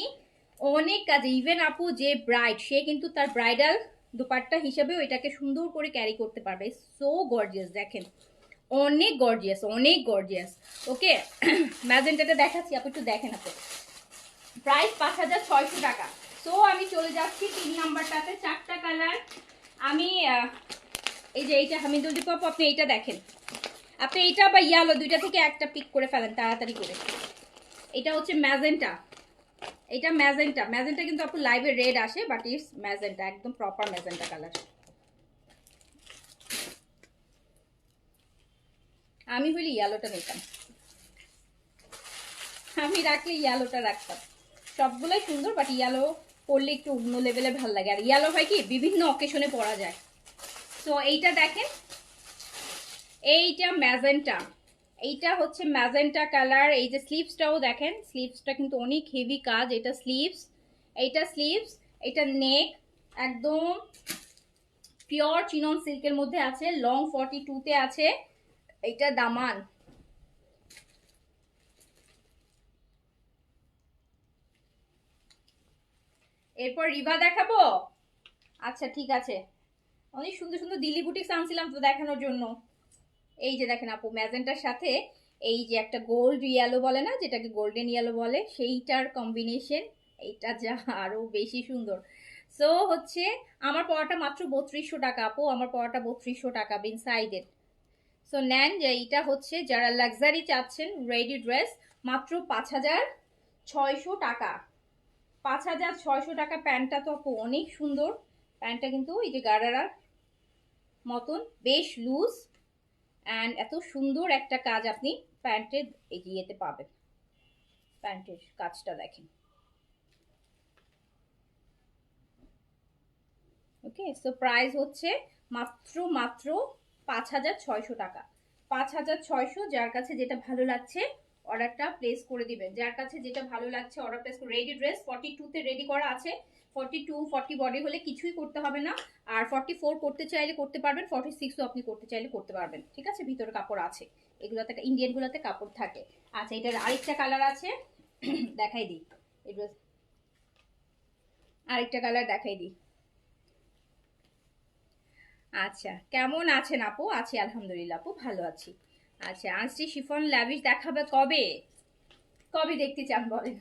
অনেক কাজে, ইভেন আপু যে ব্রাইড সে কিন্তু তার ব্রাইডাল দুপাট্টা হিসেবেও এটাকে সুন্দর করে ক্যারি করতে পারবে। সো গর্জিয়াস, দেখেন অনেক গর্জিয়াস, অনেক গর্জিয়াস। ওকে, ম্যাজেন্টাটা দেখাচ্ছি, আপনি একটু দেখেন আপু, প্রাইস 5,600 টাকা। সো আমি চলে যাচ্ছি 3 নাম্বারটাতে, 4টা কালার। আমি এই যে এইটা হামিদুল দীপ আপু, আপনি এইটা দেখেন, আপনি এইটা বা ইয়ালো দুইটা থেকে একটা পিক করে ফেলেন তাড়াতাড়ি করে। এটা হচ্ছে ম্যাজেন্টা, এটা ম্যাজেন্টা, ম্যাজেন্টা কিন্তু আপু লাইভে রেড আসে, বাট ইটস ম্যাজেন্টা, একদম প্রপার ম্যাজেন্টা কালার। আমি হইলে ইয়ালোটা নিতাম, আমি রাখলে ইয়ালোটা রাখতাম। সবগুলোই সুন্দর, বাট ইয়ালো পরলে একটু অন্য লেভেলে ভালো লাগে, আর ইয়ালো হয় কি বিভিন্ন অকেশনে পরা যায়। তো এইটা দেখেন, এইটা ম্যাজেন্টা, এইটা হচ্ছে ম্যাজেন্টা কালার। এই যে স্লিভসটাও দেখেন, স্লিভসটা কিন্তু অনেক হেভি কাজ, এটা স্লিভস, এইটা স্লিভস, এটা নেক, একদম পিওর চিনন সিল্কের মধ্যে আছে, লং 42-তে আছে, এইটা দামান। এরপর রিবা দেখাবো, আচ্ছা ঠিক আছে। অনেক সুন্দর সুন্দর দিল্লি বুটিক্স আনছিলাম তো দেখানোর জন্য। এই যে দেখেন আপু, ম্যাজেন্টার সাথে এই যে একটা গোল্ড ইয়েলো বলে না, যেটাকে গোল্ডেন ইয়েলো বলে, সেইটার কম্বিনেশন, এইটা যা আরো বেশি সুন্দর। সো হচ্ছে আমার পড়াটা মাত্র 3200 টাকা আপু, আমার পড়াটা 3200 টাকা বিন সাইডের। সো নেন, যে এইটা হচ্ছে যারা লাক্সারি চাচ্ছেন রেডি ড্রেস, মাত্র 5,600 টাকা, 5,600 টাকা। প্যান্টটা তো আপু অনেক সুন্দর, প্যান্টটা কিন্তু এই যে গারারার মতন বেশ লুজ, অ্যান্ড এত সুন্দর একটা কাজ আপনি প্যান্টের এগিয়েতে পাবেন, প্যান্টের কাজটা দেখেন। ওকে, সো প্রাইস হচ্ছে মাত্র মাত্র 5,600 টাকা, 5,600। যার কাছে যেটা ভালো লাগছে অর্ডারটা প্লেস করে দিবেন, যার কাছে যেটা ভালো লাগছে অর্ডার প্লেস করে। রেডি ড্রেস 42-তে রেডি করা আছে, 42 40 বডি হলে কিছুই করতে হবে না, আর 44 করতে চাইলে করতে পারবেন, 46ও আপনি করতে চাইলে করতে পারবেন, ঠিক আছে। ভিতরে কাপড় আছে, এগুলোতে ইন্ডিয়ান গুলোতে কাপড় থাকে। আচ্ছা, এটার আরেকটা কালার আছে, দেখাই দিই, এই ড্রেস আরেকটা কালার দেখাই দিই। আচ্ছা, কেমন আছেন আপু? আছি আলহামদুলিল্লাহ আপু, ভালো আছি। আচ্ছা, আজকে শিফন ল্যাভিশ দেখাবে কবে? কবে দেখতে চান বলেন?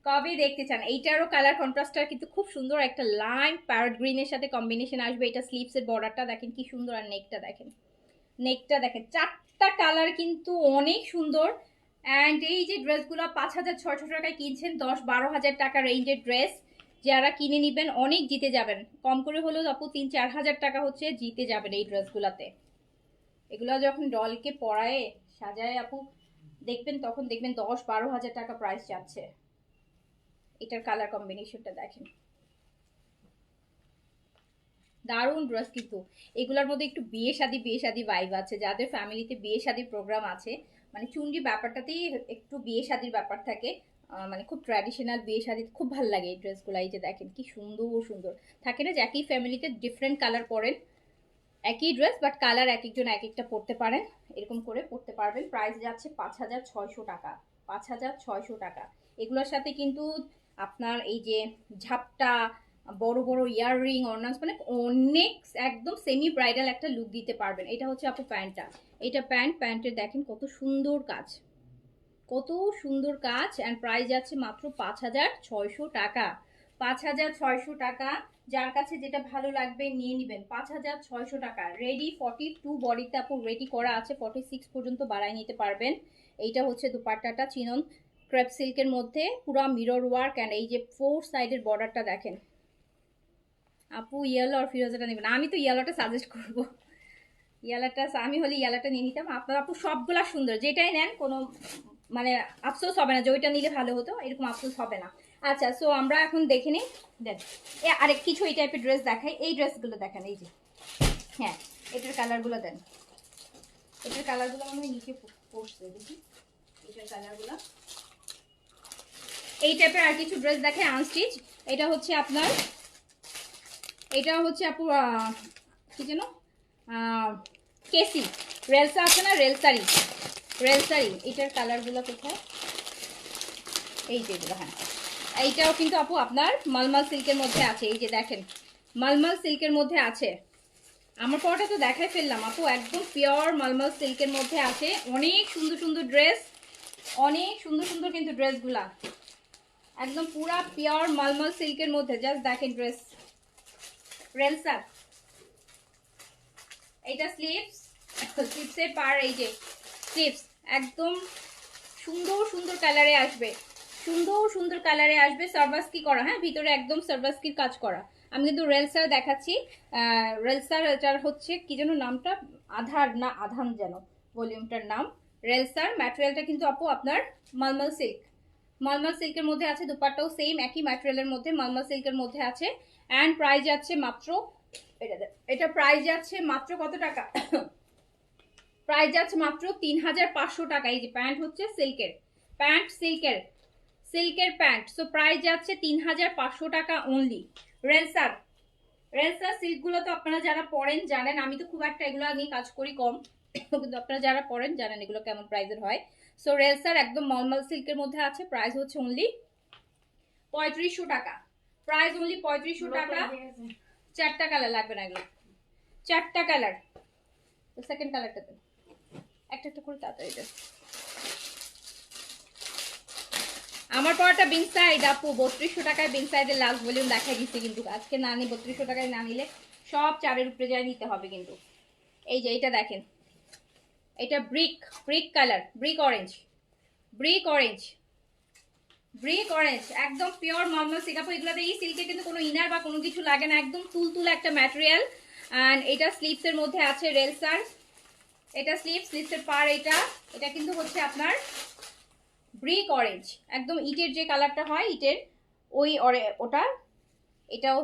কবে দেখতে চান? এইটারও কালার কন্ট্রাস্টটা কিন্তু খুব সুন্দর, একটা লাইম প্যারট গ্রিনের সাথে কম্বিনেশন আসবে। এটা স্লিভসের বর্ডারটা দেখেন কি সুন্দর, আর নেকটা দেখেন, নেকটা দেখেন, 4টা কালার কিন্তু অনেক সুন্দর। অ্যান্ড এই যে ড্রেসগুলো 5,600 টাকায় কিনছেন, 10-12 হাজার টাকা রেঞ্জের ড্রেস, যারা কিনে নিবেন অনেক জিতে যাবেন, কম করে হলেও আপু 3-4 হাজার টাকা হচ্ছে জিতে যাবেন এই ড্রেসগুলোতে। এগুলো যখন ডলকে পরায় সাজায় আপু দেখবেন, তখন দেখবেন 10-12 হাজার টাকা প্রাইস যাচ্ছে। এটার কালার কম্বিনেশনটা দেখেন, দারুণ ড্রেস কিন্তু। এগুলোর মধ্যে একটু বিয়ে শাদী ভাইব আছে, যাদের ফ্যামিলিতে বিয়ে শাদীর প্রোগ্রাম আছে, মানে চুনরি ব্যাপারটাতেই একটু বিয়ে শাদীর ব্যাপার থাকে, মানে খুব ট্র্যাডিশনাল বিয়ে শাদী, খুব ভালো লাগে এই ড্রেসগুলো। এই যে দেখেন কি সুন্দর সুন্দর, থাকে না যে একই ফ্যামিলিতে ডিফারেন্ট কালার পরেন, একই ড্রেস বাট কালার এক একজন এক একটা পরতে পারেন, এরকম করে পরতে পারবেন। প্রাইস যাচ্ছে 5,600 টাকা, 5,600 টাকা। এগুলোর সাথে কিন্তু আপনার এই যে ঝাপটা, বড় বড় ইয়াররিং, অর্নামেন্টস, মানে অনেক একদম সেমি ব্রাইডাল একটা লুক দিতে পারবেন। এটা হচ্ছে আপু প্যান্টটা, এটা প্যান্টের দেখেন কত সুন্দর কাজ, কত সুন্দর কাজ। অ্যান্ড প্রাইস যাচ্ছে মাত্র 5,600 টাকা, 5,600 টাকা। যার কাছে যেটা ভালো লাগবে নিয়ে নেবেন। 5,600 টাকা। রেডি 42 বডিতে আপু রেডি করা আছে, 46 পর্যন্ত বাড়ায় নিতে পারবেন। এইটা হচ্ছে দুপাট্টাটা, চিনন ক্রেপ সিল্কের মধ্যে পুরো মিরর ওয়ার্ক, অ্যান্ড এই যে 4 সাইডের বর্ডারটা দেখেন। আপু ইয়েলো আর ফিরোজাটা নেবেন, আমি তো ইয়েলোটা সাজেস্ট করবো। ইয়ালাটা আমি হলে ইয়ালাটা নিয়ে নিতাম। আপনার আপু সবগুলা সুন্দর, যেটাই নেন কোনো মানে আফসোস হবে না যে ওইটা নিলে ভালো হতো, এরকম আফসোস হবে না। আচ্ছা, সো আমরা এখন দেখে নিই। দেন আরেক কিছু এই টাইপের ড্রেস দেখাই, এই ড্রেসগুলো দেখেন, এই যে হ্যাঁ এটার কালারগুলো দেন, এটার কালারগুলো মনে হয় নিচে পড়ছে, দেখি এটার কালারগুলো। এই টাইপের আর কিছু ড্রেস দেখে আনস্টিচ। এটা হচ্ছে আপনার, এটা হচ্ছে আপু কি যেন কেসি রেলসা আছে না, রেলসারি, রেলসারি। এটার কালারগুলো কোথায়, এই যেগুলো, হ্যাঁ এইটাও কিন্তু আপু আপনার মালমাল সিল্কের মধ্যে আছে। এই যে দেখেন মালমাল সিল্কের মধ্যে আছে। আমার পরটা তো দেখাই ফেললাম আপু, একদম পিওর মালমাল সিল্কের মধ্যে আছে। অনেক সুন্দর সুন্দর ড্রেস, অনেক সুন্দর সুন্দর কিন্তু ড্রেসগুলা একদম পুরা পিওর মালমাল সিল্কের মধ্যে। জাস্ট দেখেন ড্রেস, রেলসার। এইটা স্লিভস, স্লিভসের পার, এই যে স্লিভস একদম সুন্দর সুন্দর কালারে আসবে, সুন্দর সুন্দর কালারে আসবে। সার্ভাস্কি করা, হ্যাঁ ভিতরে একদম সার্ভাস্কির কাজ করা। আমি কিন্তু রেলসার দেখাচ্ছি। রেলসার এটার হচ্ছে কি যেন নামটা, আধার না আধান যেন ভলিউমটার নাম। রেলসার ম্যাটেরিয়ালটা কিন্তু আপু আপনার মালমাল সিল্ক, মালমাল সিল্কের মধ্যে আছে। দুপাট্টাও সেম একই ম্যাটেরিয়ালের মধ্যে মালমাল সিল্কের মধ্যে আছে। অ্যান্ড প্রাইস যাচ্ছে মাত্র, এটা প্রাইস যাচ্ছে মাত্র কত টাকা, প্রাইস যাচ্ছে মাত্র 3,500 টাকা। এই যে প্যান্ট হচ্ছে সিল্কের প্যান্ট, সিল্কের সিল্কের প্যান্ট। সো প্রাইস যাচ্ছে 3,500 টাকা অনলি। রেলসার, রেলসার সিল্কগুলো তো আপনারা যারা পরেন জানেন, আমি তো খুব একটা এগুলো নিয়ে কাজ করি কম, কিন্তু আপনারা যারা পরেন জানেন এগুলো কেমন প্রাইসের হয়। সো রেলসার একদম মলমল সিল্কের মধ্যে আছে। প্রাইস হচ্ছে অনলি 3,500 টাকা, প্রাইস অনলি 3,500 টাকা। 4টা কালার লাগবে না এগুলো, 4টা কালার। তো সেকেন্ড কালারটা দেন একটা একটা করে তাড়াতাড়ি দেন। আমার পরটা বিং সাইড আপু 3200 টাকায় বিং সাইডের লাস্ট ভলিউম দেখাই দিচ্ছে, কিন্তু আজকে না নিয়ে 3200 টাকায় না নিলে সব 4-এর উপরে যায় নিতে হবে কিন্তু। এই যে এটা দেখেন, এটা brick, brick colour, brick orange, brick orange, brick orange একদম পিওর মলমল সিল্ক। আপু এগুলোতে এই সিল্কে কিন্তু কোনো ইনার বা কোনো কিছু লাগে না, একদম তুলতুলে একটা ম্যাটেরিয়াল। অ্যান্ড এটা স্লিভসের মধ্যে আছে রেলসার, এটা স্লিভসের পার। এটা এটা কিন্তু হচ্ছে আপনার ব্রিক অরেঞ্জ, একদম ইটের যে কালারটা হয় ইটের ওই ওটা। এটাও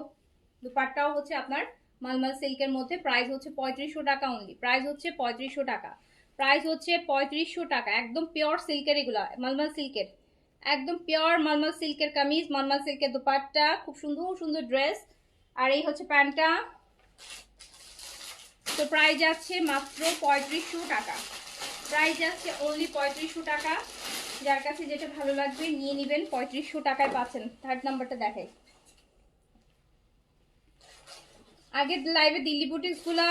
দুপাট্টাও হচ্ছে আপনার মালমাল সিল্কের মধ্যে। প্রাইস হচ্ছে 3,500 টাকা অনলি, প্রাইস হচ্ছে 3,500 টাকা, প্রাইস হচ্ছে 3,500 টাকা। একদম পিওর সিল্কের, এগুলা মালমাল সিল্কের, একদম পিওর মালমাল সিল্কের কামিজ, মালমাল সিল্কের দুপাট্টা, খুব সুন্দর সুন্দর ড্রেস। আর এই হচ্ছে প্যান্টটা। তো প্রাইস যাচ্ছে মাত্র 3,500 টাকা, প্রাইস যাচ্ছে অনলি 3,500 টাকা। যার কাছে যেটা ভালো লাগবে নিয়ে নেবেন, 3,500 টাকায় পাচ্ছেন। থার্ড নাম্বারটা দেখাই। আগের লাইভে দিল্লি বুটিক্স গুলা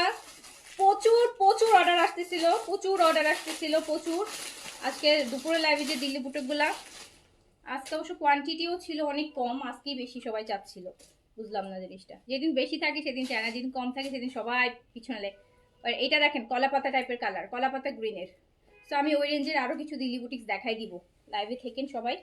প্রচুর প্রচুর অর্ডার আসতেছিল, প্রচুর অর্ডার আসতেছিল, প্রচুর। আজকে দুপুরে লাইভে যে দিল্লি বুটিক গুলা, আজকে অবশ্য কোয়ান্টিটিও ছিল অনেক কম, আজকেই বেশি সবাই চাচ্ছিল। বুঝলাম না জিনিসটা, যেদিন বেশি থাকে সেদিন চায় না, যেদিন কম থাকে সেদিন সবাই পিছনে। আর এটা দেখেন কলাপাতা টাইপের কালার, কলাপাতা গ্রিনের। সো আমি ওই রেঞ্জের আরো কিছু দিল্লি বুটিক্স দেখাই দিব, লাইভে থেকেন সবাই।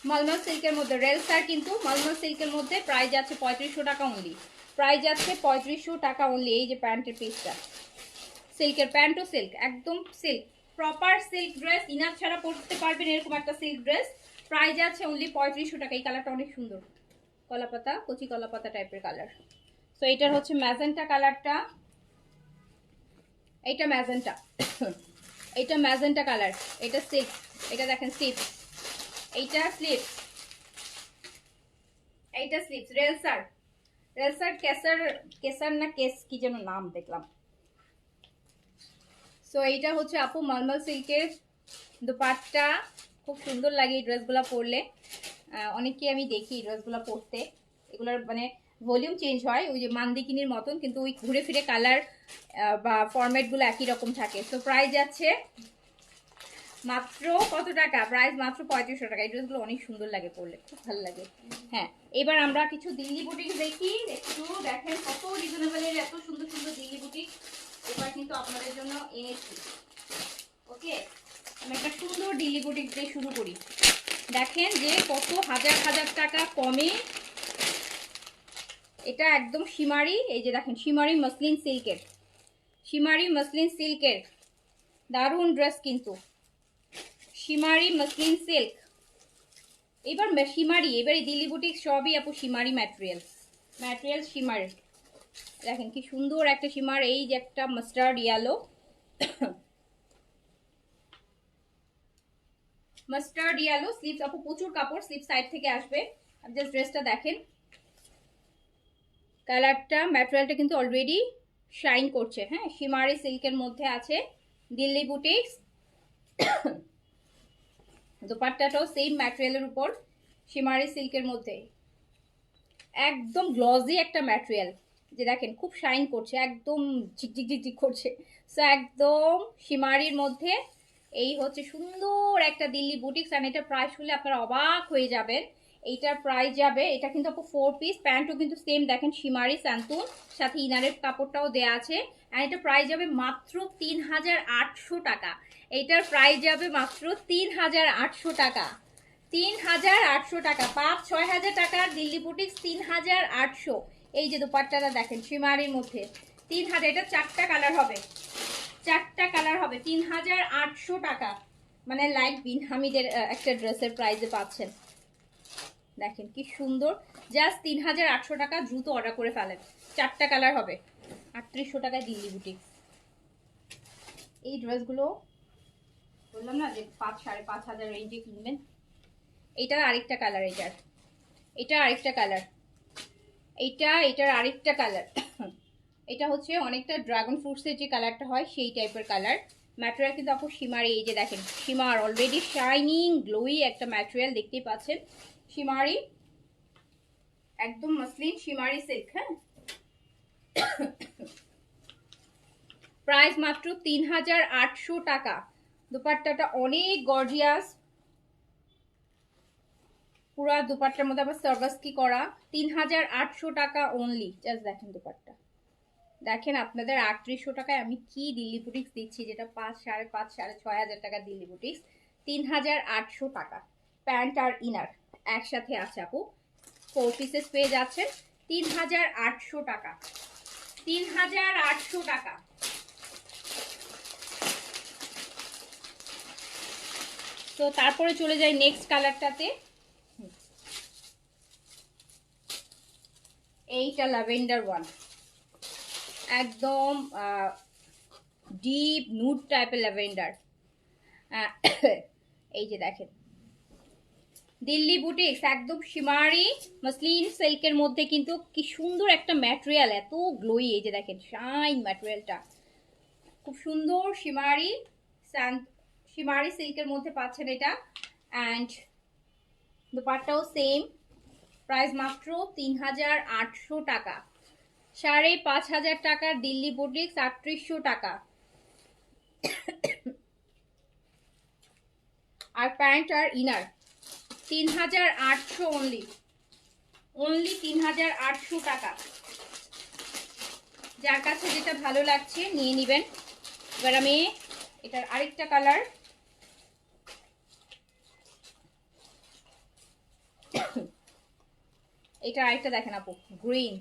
মলমল সিল্কের মধ্যে রেলসার, কিন্তু মলমল সিল্কের মধ্যে প্রাইস যাচ্ছে 3,500 টাকা অনলি, প্রাইস যাচ্ছে 3,500 টাকা অনলি। এই যে প্যান্টের পিসটা, সিল্কের প্যান্টও সিল্ক, একদম silk, proper silk dress, inner ছাড়া পরতে পারবেন এরকম একটা সিল্ক ড্রেস। প্রাইস যাচ্ছে অনলি 3,500 টাকা। এই কালারটা অনেক সুন্দর, কলাপাতা, কচি কলাপাতা টাইপের কালার। সো এটার হচ্ছে ম্যাজেন্টা কালারটা, এইটা ম্যাজেন্টা, এইটা ম্যাজেন্টা কালার, এটা সিল্ক, এটা দেখেন স্লিপ, এইটা স্লিপ, এইটা স্লিপস রেলসার, রেলসার কেসার, কেসার না কেস কি যেন নাম দেখলাম। সো এইটা হচ্ছে আপু মলমল সিল্কের দুপাট্টা, খুব সুন্দর লাগে এই ড্রেসগুলো পরলে। অনেককে আমি দেখি এই ড্রেসগুলো পরতে, এগুলোর মানে ভলিউম চেঞ্জ হয় ওই যে মান্দিকিনির মতন, কিন্তু ওই ঘুরে ফিরে কালার বা ফরম্যাটগুলো একই রকম থাকে। তো প্রাইস যাচ্ছে মাত্র কত টাকা? প্রাইস মাত্র 3500 টাকা। এই ড্রেসগুলো অনেক সুন্দর লাগে পরলে, খুব ভালো লাগে। হ্যাঁ, এবার আমরা কিছু দিল্লি বুটিক দেখি, একটু দেখেন কত রিজনেবলের এত সুন্দর সুন্দর দিল্লি বুটিক এবার কিন্তু আপনাদের জন্য এনেছি। ওকে, আমি একটা সুন্দর দিল্লি বুটিক দিয়ে শুরু করি। দেখেন যে কত হাজার হাজার টাকা কমে, এটা একদম শিমারি, এই যে দেখেন শিমারি মসলিন সিল্কের, শিমারি মসলিন সিল্কের দারুণ ড্রেস কিন্তু, শিমারি মসলিন সিল্ক। এবার শিমারি, এবার এই দিল্লি বুটিক সবই আপু শিমারি ম্যাটেরিয়াল, ম্যাটেরিয়াল শিমারি। দেখেন কি সুন্দর একটা শিমার, এই যে একটা mustard yellow, mustard yellow sleeves আপু, প্রচুর কাপড়, স্লিভ সাইড থেকে আসবে। জাস্ট ড্রেসটা দেখেন, কালারটা ম্যাটেরিয়ালটা কিন্তু অলরেডি শাইন করছে। হ্যাঁ, শিমারি সিল্কের মধ্যে আছে দিল্লি বুটিক্স। দোপাট্টাটাও সেম ম্যাটেরিয়ালের উপর শিমারি সিল্কের মধ্যে, একদম গ্লজি একটা ম্যাটেরিয়াল, যে দেখেন খুব শাইন করছে, একদম ঝিকঝিক ঝিকঝিক করছে। সো একদম শিমারির মধ্যে এই হচ্ছে সুন্দর একটা দিল্লি বুটিক্স। আর এটা প্রাইস শুনলে আপনারা অবাক হয়ে যাবেন। এইটার প্রাইস যাবে, এটা কিন্তু আপু 4 পিস, প্যান্টও কিন্তু সেম দেখেন শিমারি স্যান্তুন, সাথে ইনারের কাপড়টাও দেয়া আছে। আর এটা প্রাইস যাবে মাত্র 3800 টাকা। এইটার প্রাইস যাবে মাত্র 3800 টাকা, 3800 টাকা। 5-6 হাজার টাকার দিল্লি বুটিক্স 3800। এই যে দুপাট্টাটা দেখেন শিমারির মধ্যে 3000, এটা 4টা কালার হবে, 4টা কালার হবে, 3800 টাকা। মানে লাইট বিন হামিদের একটা ড্রেসের প্রাইসে পাচ্ছেন। দেখেন কি সুন্দর, জাস্ট 3800 টাকা। দ্রুত অর্ডার করে ফেলেন, 4টা কালার হবে, 3800 টাকায় দিল্লি বুটিক্স। এই ড্রেসগুলো বললাম না যে 5-5.5 হাজার রেঞ্জে কিনবেন। এইটার আরেকটা কালার, এটা আরেকটা কালার, এটার আরেকটা কালার। এটা হচ্ছে অনেকটা ড্রাগন ফ্রুটসের যে কালারটা হয় সেই টাইপের কালার। ম্যাটেরিয়াল কিন্তু আপু শিমারি, এই যে দেখেন শিমার অলরেডি শাইনিং গ্লোই একটা ম্যাটেরিয়াল দেখতেই পাচ্ছেন, শিমারি একদম মসলিন শিমারি সিল্ক। হ্যাঁ, প্রাইস মাত্র 3800 টাকা। দুপাট্টাটা অনেক গর্জিয়াস, পুরা দুপাট্টার মধ্যে আবার সার্ভাসকি করা, 3800 টাকা অনলি। জাস্ট দেখেন দুপাট্টা, দেখেন আপনাদের 3800 টাকায় আমি কি দিল্লি বুটিক্স দিচ্ছি, যেটা 5-5.5-6,500 টাকা দিল্লি বুটিক্স, 3800 টাকা। প্যান্ট আর ইনার একসাথে আছে আপু, 4 পিসেস পেয়ে যাচ্ছেন 3800 টাকা, 3800 টাকা। তো তারপরে চলে যাই নেক্সট কালারটাতে, এইটা ল্যাভেন্ডার ওয়ান, একদম ডিপ নুড টাইপের ল্যাভেন্ডার। এই যে দেখেন দিল্লি বুটিক্স একদম শিমারি মসলিন সিল্কের মধ্যে কিন্তু কি সুন্দর একটা ম্যাটেরিয়াল, এত গ্লোই। এই যে দেখেন শাইন ম্যাটেরিয়ালটা, খুব সুন্দর শিমারি শিমারি সিল্কের মধ্যে পাচ্ছেন এটা। অ্যান্ড দুপাট্টাও সেম, প্রাইস মাত্র 3800 টাকা। 5,500 টাকার দিল্লি বুটিক্স 3800 টাকা। আর প্যান্ট আর ইনার 3800 অনলি, অনলি 3800 টাকা। যার কাছে যেটা ভালো লাগছে নিয়ে নেবেন। এবার আমি এটার আরেকটা কালার, এটা আরেকটা দেখেন আপু, গ্রিন,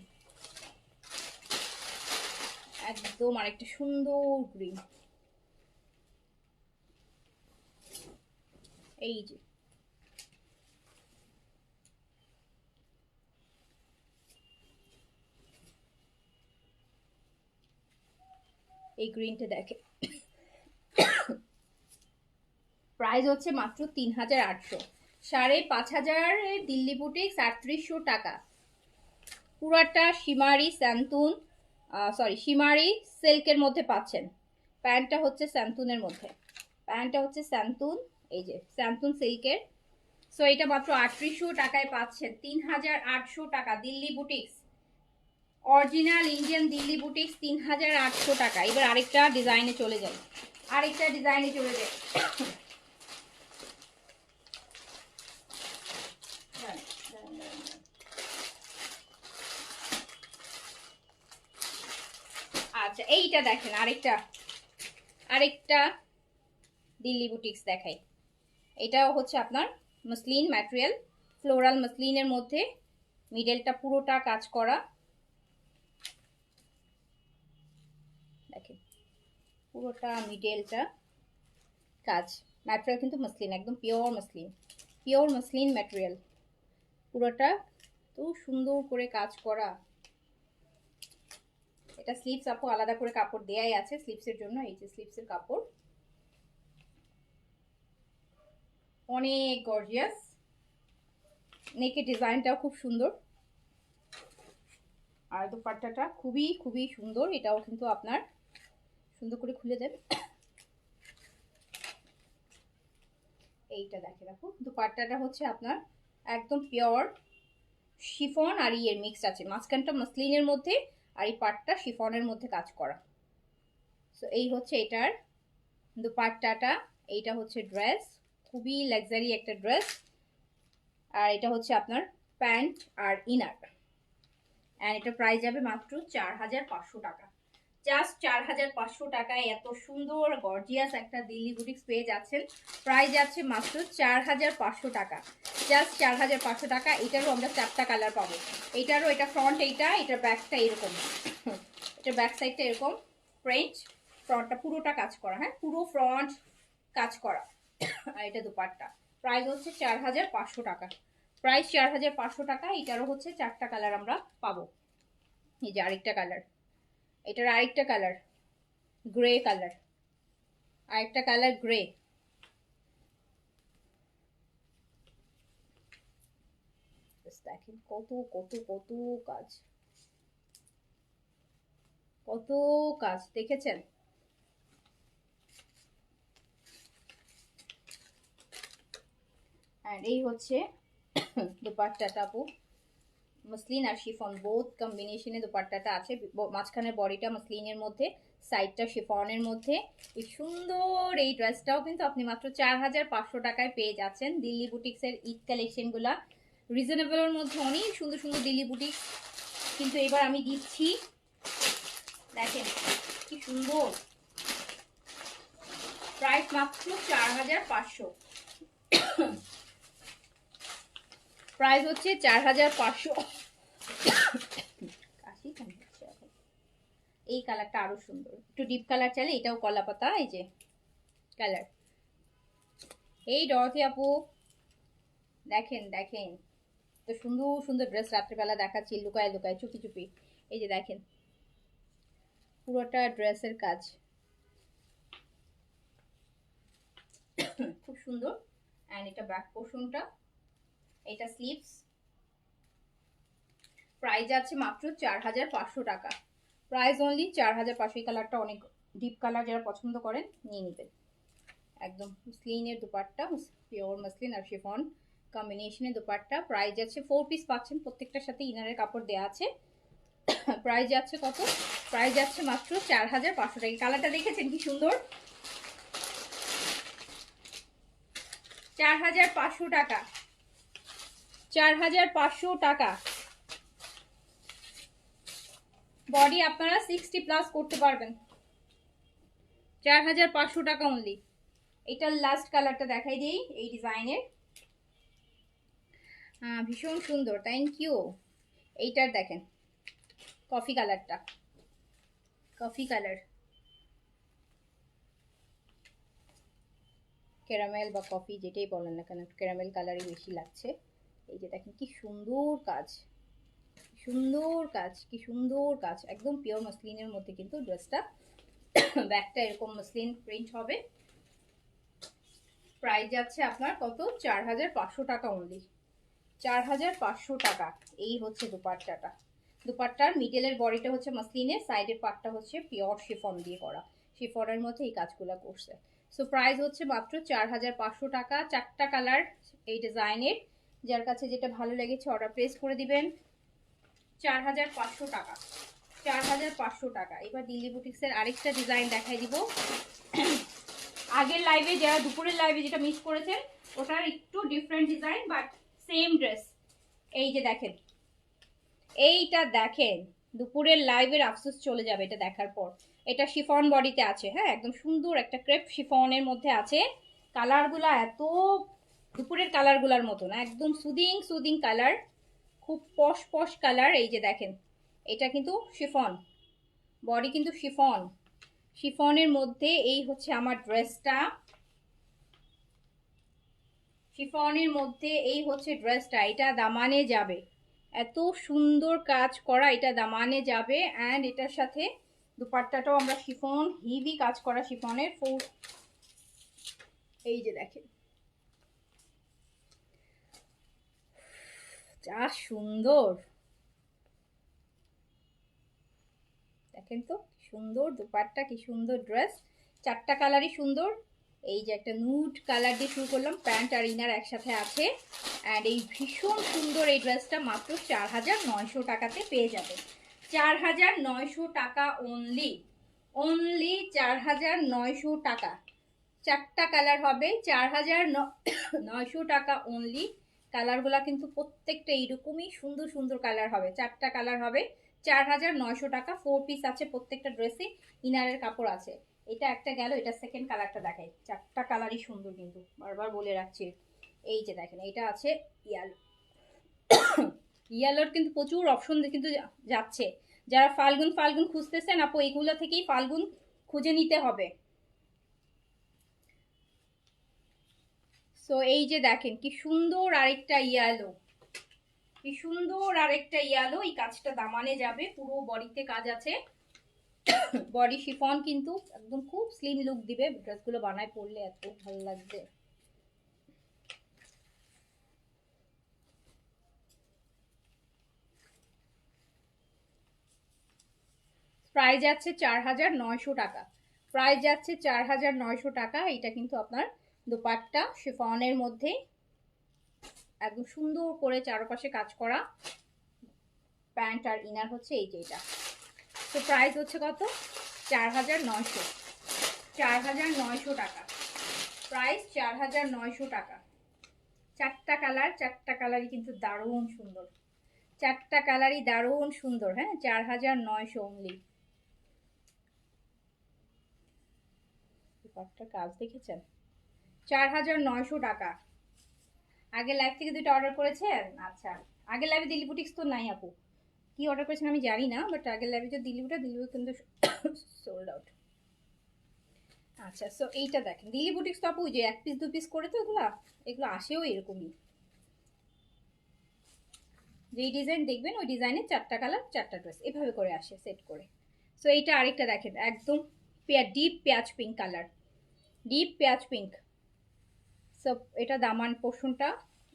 একদম আরেকটা সুন্দর গ্রিন। এই যে এই গ্রিনটা দেখে, প্রাইস হচ্ছে মাত্র 3800। 5,500 দিল্লি বুটিক্স 3800 টাকা। পুরাটা শিমারি স্যান্তুন, সরি শিমারি সিল্কের মধ্যে পাচ্ছেন। প্যান্টটা হচ্ছে স্যান্তুনের মধ্যে, প্যান্টটা হচ্ছে স্যান্তুন, এই যে স্যান্তুন সিল্কের। সো এটা মাত্র 3800 টাকায় পাচ্ছেন। 3800 টাকা Delhi boutiques, original Indian Delhi boutiques 3800 টাকা। এবার আরেকটা ডিজাইনে চলে যাই, আরেকটা ডিজাইনে চলে যাই। আচ্ছা এইটা দেখেন, আরেকটা আরেকটা দিল্লি বুটিক্স দেখাই। এটাও হচ্ছে আপনার মসলিন ম্যাটেরিয়াল, ফ্লোরাল মসলিনের মধ্যে, মিডলটা পুরোটা কাজ করা, দেখেন পুরোটা মিডলটা কাজ। ম্যাটেরিয়াল কিন্তু মসলিন, একদম pure muslin, pure muslin material, পুরোটা তো সুন্দর করে কাজ করা। এটা স্লিভস আপু আলাদা করে কাপড় দেয়াই আছে স্লিভসের জন্য, এই যে স্লিভসের কাপড়, অনেক গর্জিয়াস। নেকের ডিজাইনটাও খুব সুন্দর, আর দোপাট্টাটা খুবই খুবই সুন্দর। এটাও কিন্তু আপনার সুন্দর করে খুলে দেন। এইটা দেখে রাখো, দোপাট্টাটা হচ্ছে আপনার একদম পিওর শিফন আর ইয়ের মিক্স আছে, মাঝখানটা মসলিনের মধ্যে আর এই পাটটা শিফনের মধ্যে কাজ করা। সো এই হচ্ছে এটার দোপাট্টাটা, এইটা হচ্ছে ড্রেস, খুবই লাক্সারি একটা ড্রেস। আর এটা হচ্ছে আপনার প্যান্ট আর ইনার, অ্যান্ড এটা প্রাইস যাবে মাত্র 4500 টাকা। জাস্ট 4500 টাকায় এত সুন্দর গর্জিয়াস একটা দিল্লি বুটিক্স পেয়ে যাচ্ছেন। প্রাইস যাচ্ছে মাত্র 4500 টাকা, জাস্ট 4500 টাকা। এটারও আমরা 4টা কালার পাবো। এটারও, এটা ফ্রন্ট, এইটা, এটার ব্যাকটা এরকম, এটা ব্যাক সাইডটা এরকম প্রিন্ট, ফ্রন্টটা পুরোটা কাজ করা, হ্যাঁ পুরো ফ্রন্ট কাজ করা। আর এটা দুপাট্টা, প্রাইস হচ্ছে 4500 টাকা, প্রাইস 4500 টাকা। এটারও হচ্ছে 4টা কালার আমরা পাবো। এই যে আরেকটা কালার, এটার আরেকটা কালার গ্রে কালার, আরেকটা কালার গ্রে। দেখেন কত কত কত কাজ, কত কাজ দেখেছেন। আর এই হচ্ছে দুপাট্টাটা আপু, মসলিন আর শিফন বোথ কম্বিনেশনে দুপাট্টাটা আছে। মাঝখানে বডিটা মসলিনের মধ্যে, সাইডটা শিফনের মধ্যে। এই সুন্দর এই ড্রেসটাও কিন্তু আপনি মাত্র 4500 টাকায় পেয়ে যাচ্ছেন। দিল্লি বুটিক্সের ঈদ কালেকশনগুলা রিজনেবলের মধ্যে অনেক সুন্দর সুন্দর দিল্লি বুটিক্স কিন্তু এবার আমি দিচ্ছি। দেখেন কি সুন্দর, প্রাইস মাত্র 4500, প্রাইস হচ্ছে 4500। এই কালারটা আরো সুন্দর, একটু ডিপ কালার চাইলে এটাও কলা পাতা, এই যে কালার। এই ডরথি আপু দেখেন দেখেন, তো সুন্দর সুন্দর ড্রেস রাত্রেবেলা দেখাচ্ছি লুকায় লুকায় চুপি চুপি। এই যে দেখেন পুরোটা ড্রেসের কাজ খুব সুন্দর। অ্যান্ড এটা ব্যাক পোর্শনটা, এটা স্লিভস। প্রাইস আছে মাত্র 4500 টাকা, প্রাইস অনলি 4500। এই কালারটা অনেক ডিপ কালার, যারা পছন্দ করেন নিয়ে নেবেন। একদম মসলিনের দুপাট্টা, পিওর মসলিন আর শিফন কম্বিনেশনে দুপাট্টা। প্রাইস আছে 4 পিস পাচ্ছেন, প্রত্যেকটার সাথে ইনারের কাপড় দেওয়া আছে। প্রাইস যাচ্ছে কত, প্রাইস যাচ্ছে মাত্র 4500 টাকা। কালারটা দেখেছেন কি সুন্দর, 4500 টাকা, 4500 টাকা। বডি আপনারা 60 প্লাস করতে পারবেন, 4500 টাকা অনলি। এটার লাস্ট কালারটা দেখাই দিই এই ডিজাইনের, ভীষণ সুন্দর, থ্যাংক ইউ। এইটার দেখেন কফি কালারটা, কফি কালার, ক্যারামেল বা কফি যেটাই বলেন না কেন, ক্যারামেল কালারই বেশি লাগছে। এই যে দেখেন কি সুন্দর কাজ, সুন্দর কাজ, কি সুন্দর কাজ, একদম পিওর মসলিনের মধ্যে কিন্তু ড্রেসটা। ব্যাকটা এরকম মসলিন প্রিন্ট হবে, প্রাইস যাচ্ছে আপনার কত, 4500 টাকা অনলি, 4500 টাকা। এই হচ্ছে দুপাট্টাটা। দুপাট্টার মিডলের বডিটা হচ্ছে মাসলিনের, সাইডের পাটটা হচ্ছে পিওর শিফন দিয়ে করা, শিফনের মধ্যে এই কাজগুলো করছে। সো প্রাইস হচ্ছে মাত্র 4500 টাকা। 4টা কালার এই ডিজাইনের, যার কাছে যেটা ভালো লেগেছে অর্ডার প্লেস করে দিবেন। 4500 টাকা, 4500 টাকা। এবার দিল্লি বুটিক্সের আরেকটা ডিজাইন দেখাই দিব। আগের লাইভে যারা দুপুরের লাইভে যেটা মিস করেছেন ওটার একটু different design but same dress. এই যে দেখেন, এইটা দেখেন, দুপুরের লাইভের আফসোস চলে যাবে এটা দেখার পর। এটা শিফন বডিতে আছে, হ্যাঁ একদম সুন্দর একটা ক্রেপ শিফনের মধ্যে আছে। কালারগুলা এত দুপুরের কালারগুলার মতো না, একদম সুদিং সুদিং কালার, খুব পশ পশ কালার। এই যে দেখেন, এটা কিন্তু শিফন বডি, কিন্তু শিফন, শিফনের মধ্যে এই হচ্ছে আমার ড্রেসটা, শিফনের মধ্যে এই হচ্ছে ড্রেসটা। এটা দামানে যাবে, এত সুন্দর কাজ করা, এটা দামানে যাবে। অ্যান্ড এটার সাথে দুপাট্টাটাও আমরা শিফন, হেভি কাজ করা শিফনের ফুল। এই যে দেখেন, যা সুন্দর, দেখেন তো সুন্দর দুপাট্টা, কি সুন্দর ড্রেস। 4টা কালারই সুন্দর। এই যে একটা নুড কালার দিয়ে শুরু করলাম, প্যান্ট আর ইনার একসাথে আছে। অ্যান্ড এই ভীষণ সুন্দর এই ড্রেসটা মাত্র 4900 টাকাতে পেয়ে যাবে। 4900 টাকা অনলি, অনলি 4900 টাকা। 4টা কালার হবে, 4900 টাকা অনলি। কালারগুলা কিন্তু প্রত্যেকটা এইরকমই সুন্দর সুন্দর কালার হবে। 4টা কালার হবে, 4900 টাকা। 4 পিস আছে প্রত্যেকটা ড্রেসে, ইনারের কাপড় আছে। এটা একটা গেল, এটা সেকেন্ড কালারটা দেখাই। 4টা কালারই সুন্দর কিন্তু, বারবার বলে রাখছি। এই যে দেখেন, এটা আছে ইয়েলো, ইয়েলোর কিন্তু প্রচুর অপশন কিন্তু যাচ্ছে। যারা ফাল্গুন ফাল্গুন খুঁজতেছেন আপু, এইগুলো থেকেই ফাল্গুন খুঁজে নিতে হবে। সো এই যে দেখেন কি সুন্দর আরেকটা ইয়েলো, কি সুন্দর আরেকটা ইয়েলো। এই কাজটা দামানে যাবে, পুরো বডিতে কাজ আছে, বডি শিফন কিন্তু একদম খুব স্লিম লুক দিবে। ড্রেসগুলো বানায় পরলে এত ভালো লাগবে। প্রাইস যাচ্ছে 4900 টাকা, প্রাইস যাচ্ছে 4900 টাকা। এটা কিন্তু আপনার দুপাট্টা শিফনের মধ্যে একদম সুন্দর করে চারপাশে কাজ করা, প্যান্ট আর ইনার হচ্ছে এই যে এটা। তো প্রাইস হচ্ছে কত, 4900, 4900 টাকা, প্রাইস 4900 টাকা। 4টা কালার, 4টা কালারই কিন্তু দারুণ সুন্দর, 4টা কালারই দারুণ সুন্দর। হ্যাঁ 4900 অনলি। দুপাট্টার কাজ দেখেছেন, 4900 টাকা। আগে লাইভ থেকে দুটো অর্ডার করেছেন? আচ্ছা, আগের লাইভে দিল্লি বুটিক্স তো নাই আপু, কি অর্ডার করেছেন আমি জানি না, বাট আগের লাইভে যে দিল্লি কিন্তু সোল্ড আউট। আচ্ছা, সো এইটা দেখেন, দিল্লি বুটিক্স তো আপু যে 1 পিস 2 পিস করে তো এগুলো আসেও এরকমই, যেই ডিজাইন দেখবেন ওই ডিজাইনের 4টা কালার 4টা ড্রেস এভাবে করে আসে সেট করে। সো এইটা আরেকটা দেখেন, একদম ডিপ পেঁয়াজ পিঙ্ক কালার, ডিপ পেঁয়াজ পিঙ্ক। সো এটা দামান পোর্শনটা,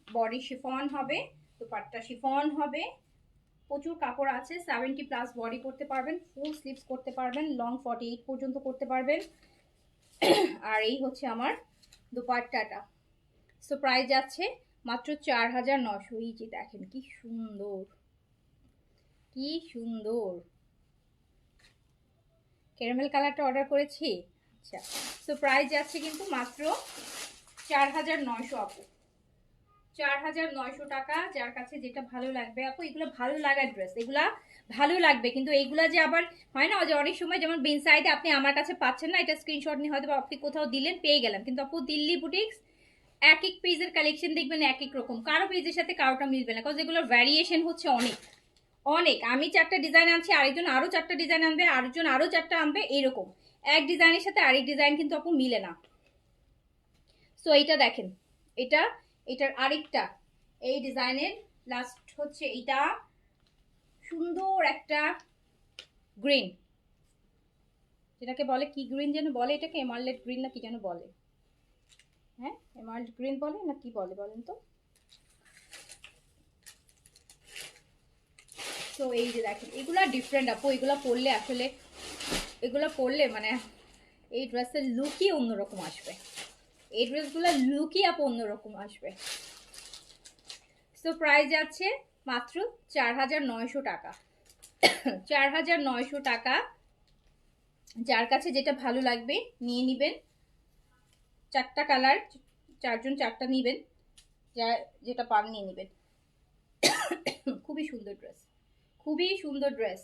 বডি শিফন হবে, দুপাট্টা শিফন হবে, প্রচুর কাপড় আছে। 70+ বডি করতে পারবেন, ফুল স্লিভস করতে পারবেন, লং 48 পর্যন্ত করতে পারবেন। আর এই হচ্ছে আমার দুপাট্টাটা। সো প্রাইস যাচ্ছে মাত্র 4900। এই যে দেখেন কি সুন্দর, কি সুন্দর ক্যারামেল কালারটা অর্ডার করেছি। আচ্ছা, সো প্রাইস যাচ্ছে কিন্তু মাত্র 4900 আপু, 4900 টাকা। যার কাছে যেটা ভালো লাগবে আপু, এগুলো ভালো লাগার ড্রেস, এগুলা ভালো লাগবে কিন্তু এইগুলা যে আবার হয় না যে অনেক সময় যেমন বিন সাইডে আপনি আমার কাছে পাচ্ছেন না, এটা স্ক্রিনশট নিয়ে হয়তো আপনি কোথাও দিলেন পেয়ে গেলাম, কিন্তু আপু দিল্লি বুটিক্স এক এক পেজের কালেকশন দেখবেন এক এক রকম, কারো পেজের সাথে কারোটা মিলবে না, কারণ এগুলোর ভ্যারিয়েশন হচ্ছে অনেক অনেক। আমি 4টা ডিজাইন আনছি, আরেকজন আরো 4টা ডিজাইন আনবে, আরেকজন আরো 4টা আনবে, এরকম এক ডিজাইনের সাথে আরেক ডিজাইন কিন্তু আপু মিলে না। সো এইটা দেখেন, এটা এটার আরেকটা এই ডিজাইনের লাস্ট হচ্ছে এটা, সুন্দর একটা গ্রিন, যেটাকে বলে কি গ্রিন যেন বলে, এটাকে এমারলেট গ্রিন না কি যেন বলে, হ্যাঁ এমাল্ট গ্রিন বলে না কি বলে বলেন তো। তো এই যে দেখেন এগুলা ডিফারেন্ট আপু, এগুলা পরলে আসলে এগুলা পরলে মানে এই ড্রেসের লুকই অন্যরকম আসবে, এই ড্রেসগুলো লুকই আপু অন্যরকম আসবে। সো প্রাইস আছে মাত্র 4900 টাকা। 4900 টাকা। যার কাছে যেটা ভালো লাগবে নিয়ে নেবেন। 4টা কালার, 4জন 4টা নেবেন, যা যেটা পান নিয়ে নেবেন। খুবই সুন্দর ড্রেস, খুবই সুন্দর ড্রেস।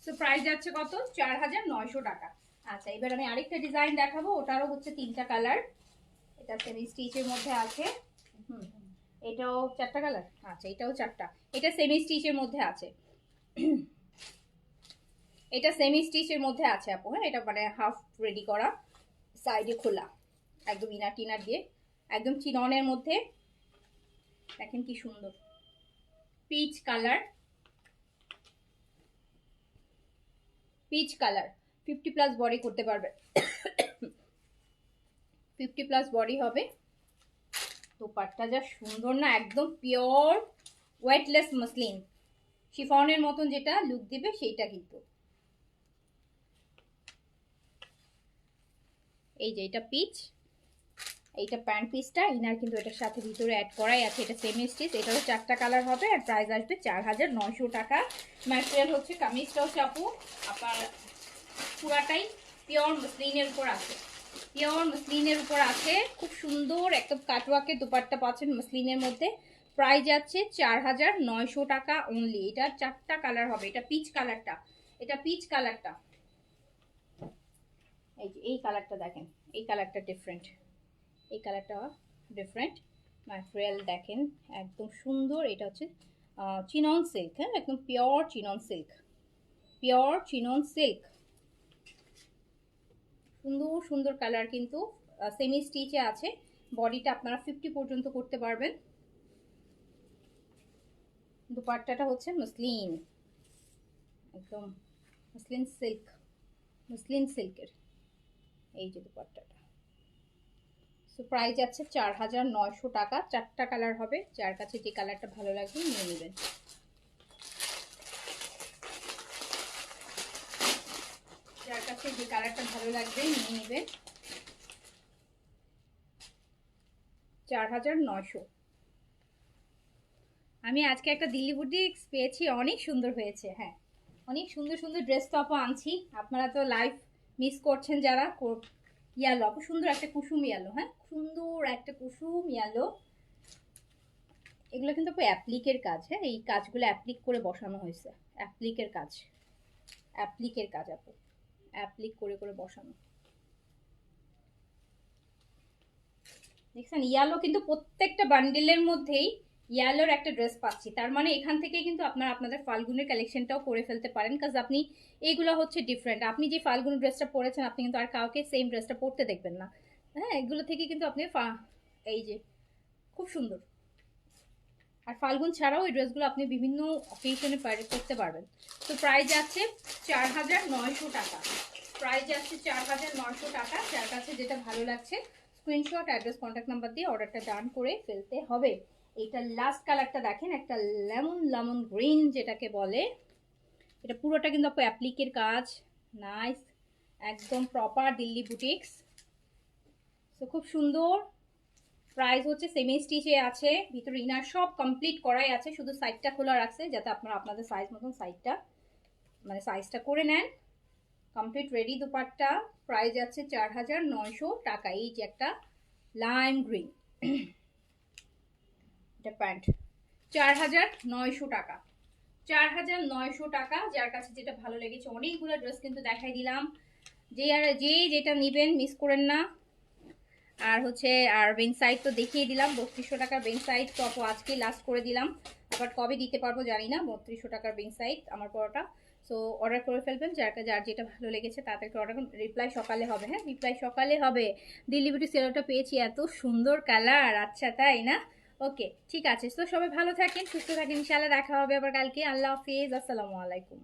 সো প্রাইস যাচ্ছে কত? 4900 টাকা। আচ্ছা এবার আমি আরেকটা ডিজাইন দেখাবো, ওটারও হচ্ছে 3টা কালার। এটা সেমি স্টিচের মধ্যে আছে। এটাও 4টা কালার। আচ্ছা এটাও 4টা। এটা সেমি স্টিচের মধ্যে আছে। এটা সেমি স্টিচের মধ্যে আছে আপু। হ্যাঁ এটা মানে হাফ রেডি করা, সাইডে খোলা, একদম ইনার টিনার দিয়ে, একদম চিননের মধ্যে। দেখেন কি সুন্দর peach colour, peach colour. 50+ body করতে পারবে, 50+ বডি হবে। দোপাট্টা যা সুন্দর না, একদম পিওর ওয়েটলেস মসলিন, শিফনের মতন যেটা লুক দিবে সেইটা কিন্তু। এই যে এটা পিচ, এইটা প্যান্ট পিসটা, ইনার কিন্তু এটার সাথে ভিতরে অ্যাড করাই আছে। এটা সেমি স্টিচ, এটারও 4টা কালার হবে। আর প্রাইস আসবে 4900 টাকা। ম্যাটেরিয়াল হচ্ছে কামিজটা হচ্ছে আপু আপনার পুরাটাই পিওর মসলিনের উপর আছে, পিওর মসলিনের উপর আছে। খুব সুন্দর একদম কাটওয়ার্কের দুপাট্টা পাচ্ছেন মসলিনের মধ্যে। প্রাইস যাচ্ছে 4900 টাকা অনলি। এটা 4টা কালার হবে। এটা পিচ কালারটা, এটা পিচ কালারটা, এই যে এই কালারটা দেখেন, এই কালারটা ডিফারেন্ট, এই কালারটা ডিফারেন্ট। ম্যাটেরিয়াল দেখেন একদম সুন্দর। এটা হচ্ছে চিনন সিল্ক, হ্যাঁ একদম pure chinon silk, pure chinon silk. সুন্দর সুন্দর কালার কিন্তু সেমি স্টিচে আছে। বডিটা আপনারা 50 পর্যন্ত করতে পারবেন। দুপাট্টাটা হচ্ছে মসলিন, একদম মসলিন সিল্ক, মসলিন সিল্কের এই যে দুপাট্টাটা। সো প্রাইস যাচ্ছে 4900 টাকা। 4টা কালার হবে, যার কাছে যে কালারটা ভালো লাগবে নিয়ে নেবেন। যার কাছে যে কালারটা ভালো লাগবে নিয়ে নেবেন। 4900। আমি আজকে একটা দিল্লি বুটিক্স পেয়েছি, অনেক সুন্দর হয়েছে। হ্যাঁ অনেক সুন্দর সুন্দর ড্রেস তো আপু আনছি, আপনারা তো লাইভ মিস করছেন যারা। ইয়ালো আপু, সুন্দর একটা কুসুম ইয়ালো, হ্যাঁ সুন্দর একটা কুসুম ইয়ালো। এগুলো কিন্তু আপু অ্যাপ্লিকের কাজ, হ্যাঁ এই কাজগুলো অ্যাপ্লিক করে বসানো হয়েছে, অ্যাপ্লিকের কাজ, অ্যাপ্লিকের কাজ আপু, অ্যাপ্লিক করে করে বসানো। দেখছেন ইয়ালো কিন্তু প্রত্যেকটা বান্ডেলের মধ্যেই ইয়ালোর একটা ড্রেস পাচ্ছি। তার মানে এখান থেকে কিন্তু আপনারা আপনাদের ফাল্গুনের কালেকশনটাও করে ফেলতে পারেন, কাজ আপনি এইগুলো হচ্ছে ডিফারেন্ট। আপনি যে ফাল্গুন ড্রেসটা পরেছেন আপনি কিন্তু আর কাউকে সেম ড্রেসটা পরতে দেখবেন না। হ্যাঁ এগুলো থেকে কিন্তু আপনি এই যে খুব সুন্দর। আর ফাল্গুন ছাড়াও এই ড্রেসগুলো আপনি বিভিন্ন অকেশনে করতে পারবেন। তো প্রাইস যাচ্ছে 4900 টাকা। প্রাইস যাচ্ছে 4900 টাকা। যার কাছে যেটা ভালো লাগছে স্ক্রিনশট, অ্যাড্রেস, কন্ট্যাক্ট নাম্বার দিয়ে অর্ডারটা ডান করে ফেলতে হবে। এইটা লাস্ট কালারটা দেখেন, একটা লেমন লেমন গ্রিন যেটাকে বলে। এটা পুরোটা কিন্তু আপু অ্যাপ্লিকের কাজ, নাইস একদম প্রপার দিল্লি বুটিক্স। তো খুব সুন্দর। প্রাইস হচ্ছে সেমি স্টিচে আছে, ভিতরে ইনার সব কমপ্লিট করাই আছে, শুধু সাইডটা খোলা রাখছে যাতে আপনারা আপনাদের সাইজ মতন সাইডটা মানে সাইজটা করে নেন। Complete ready dupatta. প্রাইস যাচ্ছে 4900 টাকা। এই যে একটা লাইম গ্রিন, এটা প্যান্ট, 4900 টাকা। 4900 টাকা। যার কাছে যেটা ভালো লেগেছে, অনেকগুলো ড্রেস কিন্তু দেখাই দিলাম। যে যেটা নেবেন মিস করেন না। আর হচ্ছে আর বেন সাইড তো দেখিয়ে দিলাম, 3200 টাকার বেন সাইড তো আপু আজকে লাস্ট করে দিলাম। বাট কবে দিতে পারবো জানি না। 3200 টাকার বিং সাইজ আমার পরোটা। সো অর্ডার করে ফেলবেন, যার যেটা ভালো লেগেছে তাদেরকে অর্ডার করুন। রিপ্লাই সকালে হবে, হ্যাঁ রিপ্লাই সকালে হবে। দিল্লি বিউটি সেলোটা পেয়েছি, এত সুন্দর কালার। আচ্ছা তাই না? ওকে ঠিক আছে। তো সবাই ভালো থাকেন, সুস্থ থাকেন, ইনশাআল্লাহ দেখা হবে আবার কালকে। আল্লাহ হাফিজ, আসসালামু আলাইকুম।